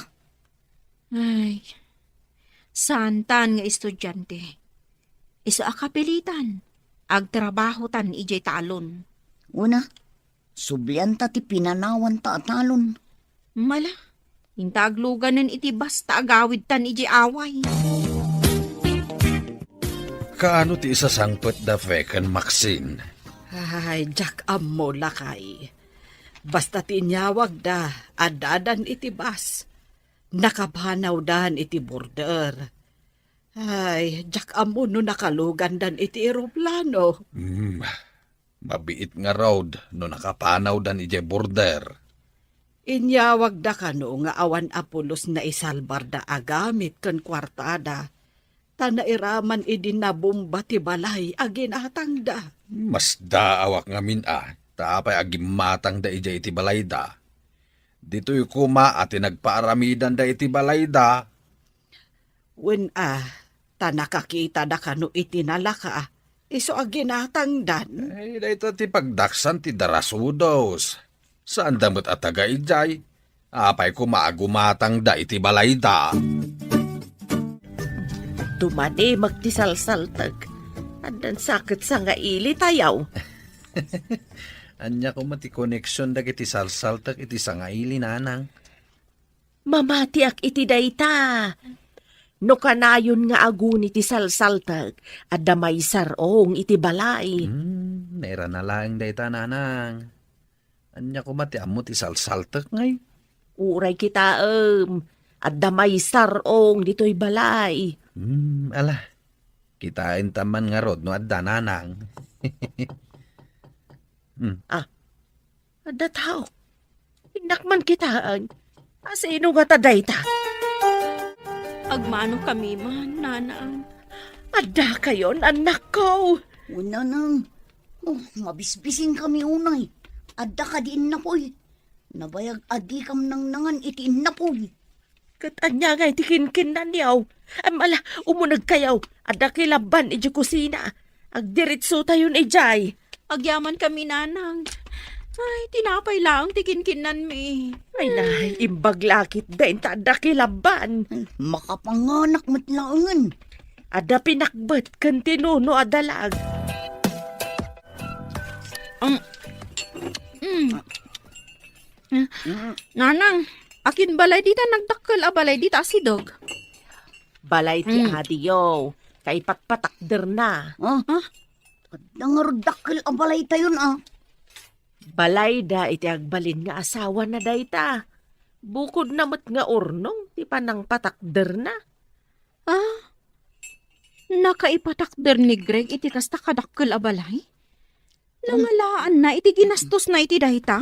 Ay, santan nga estudyante. Isa akapilitan. Agtrabaho tan ijay talon. Una, sublian ta ti pinanawan ta atalon. Mala, intagluganan iti basta agawid tan ijay away. Kaano ti isasangpet da fekan Maxine? Ay, Jack amo lakay. Basta tinyawag da, adadan iti bas. Nakabhanaw dan iti border. Ay, Jack amo no nakalugan dan iti eroplano. Mabiit nga road no nakapanaw dan ije border. Inyawag da kano nga awan apulos na isalbar da agamit kan kwartada. Tanairaman idin na bomba ti balay aginatang da. Mas daawak nga taapay agimatang da ija iti balayda. Dito'y kuma at nagpaaramidan da iti balayda. Wen nakakita da kano iti nalaka, iso aginatang dan. Ay, dito ti pagdaksan ti darasudos. Saan damot at taga ijay? Apay kuma agumatang da iti balayda. Tumani magtisalsaltag. Andan sakit sa nga ili tayaw. Anya ko mati connection dagiti salsaltak iti sangaili nanang. Mamatiak iti dayta. No kanayon nga aguni ti salsaltag, at damay sarong iti balay. Naira na lang dayta nanang. Anya ko mati amo ti salsaltak ngay. Uray kita, at damay sarong dito'y balay. Ala. Kitain taman nga rod no adda nanang. Ada tao. Inakman kitaan. Asino nga taday ta? Agmano kami man, nanang. Ada kayon, anak ko. Una nang, mabisbising kami unay. Adda ka diin na po'y. Nabayag adi kam nang nangan itiin na po'y. Katanya nga itikinkin na niyaw. Amala, umunag kayaw. Ada kilaban iji kusina. Agdiritso tayon ijay. Agyaman kami, nanang. Ay, tinapay lang, tikinkinan mi. Ay nahay, imbag lakit din ta ada kilaban. Makapanganak matlaangan. Ada pinakbat kan tinuno adalag. Nanang, akin balay dita nagdakkel a balay dita si Dog. Balay ti adiyo. Kay patpatakder na. Adda nga rodakkel abalay tayon Balay da iti agbalin nga asawa na dayta. Bukod namat nga urnong, ti panang patakder na. Nakaipatakder ni Greg iti kasta kadakkel a balay? Nangalaan na iti ginastos na iti dayta?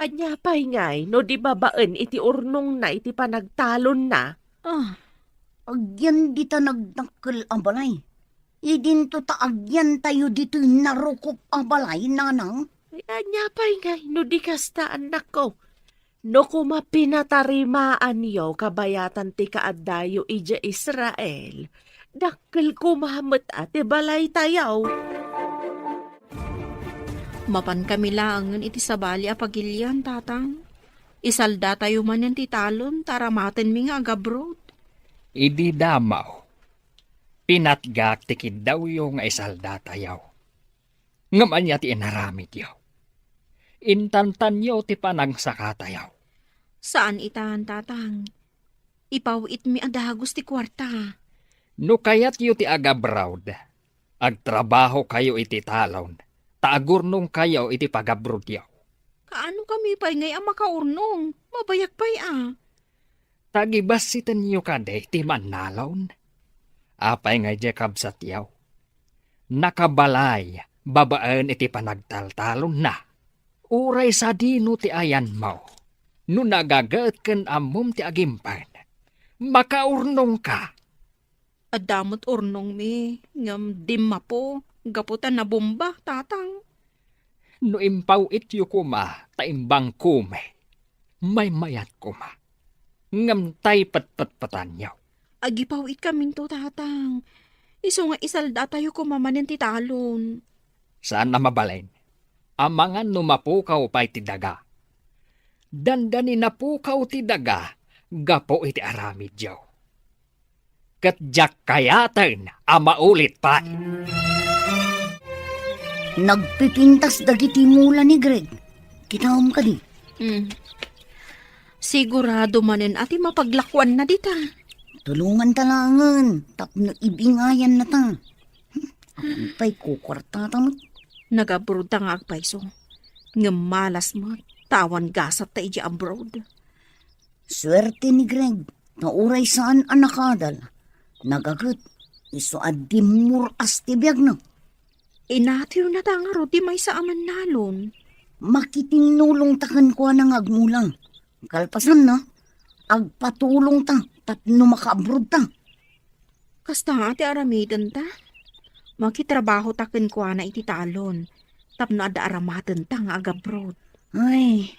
Anya pa'y ngay, no di babaan iti urnong na iti panagtalon na. Agyan dita nagdakkel abalay. Idin to ta agyan tayo dito narukop abalay, nanang. Ay, anya pa'y ngay, no di kasta anak ko. No kumapinatarimaan yo kabayatan ti kaaddayo ija Israel. Dakkel kumamet ati balay tayaw. Mapan kami langan iti sabali a pagilyan, tatang. Isalda tayo man yan ti talon, taramaten mi nga agabrod. Idi damaw. Pinatgak tikid daw yung isalda tayaw. Ngaman niya ti inaramid yaw. Intantan yaw ti panagsaka tayaw. Saan itan, tatang? Ipawit mi adagos ti kwarta. No kayat yu ti agabrawd. Agtrabaho kayo iti talon. Taagurnong kayo iti pagabrod yaw. Kaano kami pa'y ngay ang makaurnong? Mabayak pa'y Tagibas sitan yu kade ti manalon. Apay nga Jacob sa tiyaw. Nakabalay, babaan iti panagtaltalon na. Uray sa dino ti ayan mo. No nagagaat ken amom ti agimpan. Makaurnong ka. Adamot urnong mi, ngam dimma po, gaputan na bomba, tatang. No impaw ityo kuma, taimbang kume. May mayat kuma. Ngam tay patpatpatan yaw. Agipawit kaming to, tatang. Iso nga isalda tayo kumamanin ti talon. Saan na mabalain? Amangan numapukaw pa'y ti daga. Dandani napukaw ti daga, gapo iti aramid yaw. Katjak kayatan, amaulit pa. Nagpipintas dagiti mula ni Greg. Kinahom ka di. Sigurado manen ati mapaglakwan na dita. Tulungan talangan. Tapno ibingayan na ta. Ako pa'y kukwarta ta mo. Nagabrod ta nga agpaiso. Ngamalas mo, tawan gasat ta iji abroad. Swerte ni Greg. Nauray saan ang nakadal. Nagagut. Iso adimur astibiyag na. Inatiw na ta nga rodi may sa aman nalon. Makitinulong takan ko ng agmulang. Kalpasan na. Agpatulong ta. Tatno makaabroad ta. Kasta ati aramidan ta. Makitrabaho taken ko na iti talon. Tapno ada aramaten ta nga agabrod. Ay,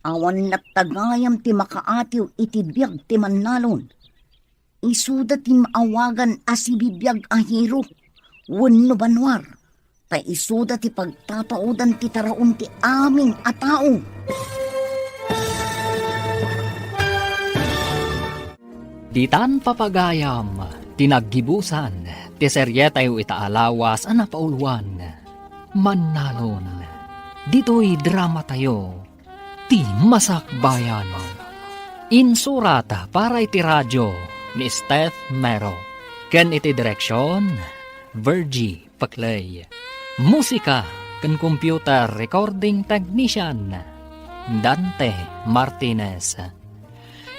awan na tagayam ti makaatiw iti biyag ti manalon. Isuda ti maawagan asibibiyag ahiro. Wenno banwar. Ta isuda ti pagtataudan ti taraon ti aming atao. Ditan papagayam, tinaggibusan, ti seryetayo itaalawas ang napauluan. Manalon, dito'y drama tayo, ti Masakbayan. Insurata para iti radyo ni Steph Mero. Ken iti direksyon, Virgie Paclay. Musika, ken computer recording technician, Dante Martinez.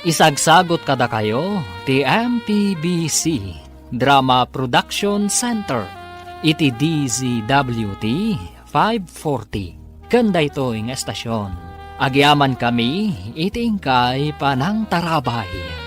Isagsagot kada kayo ti MPBC Drama Production Center iti DZWT 540 kanda ito ng estasyon. Agyaman kami itingkay panang tarabay.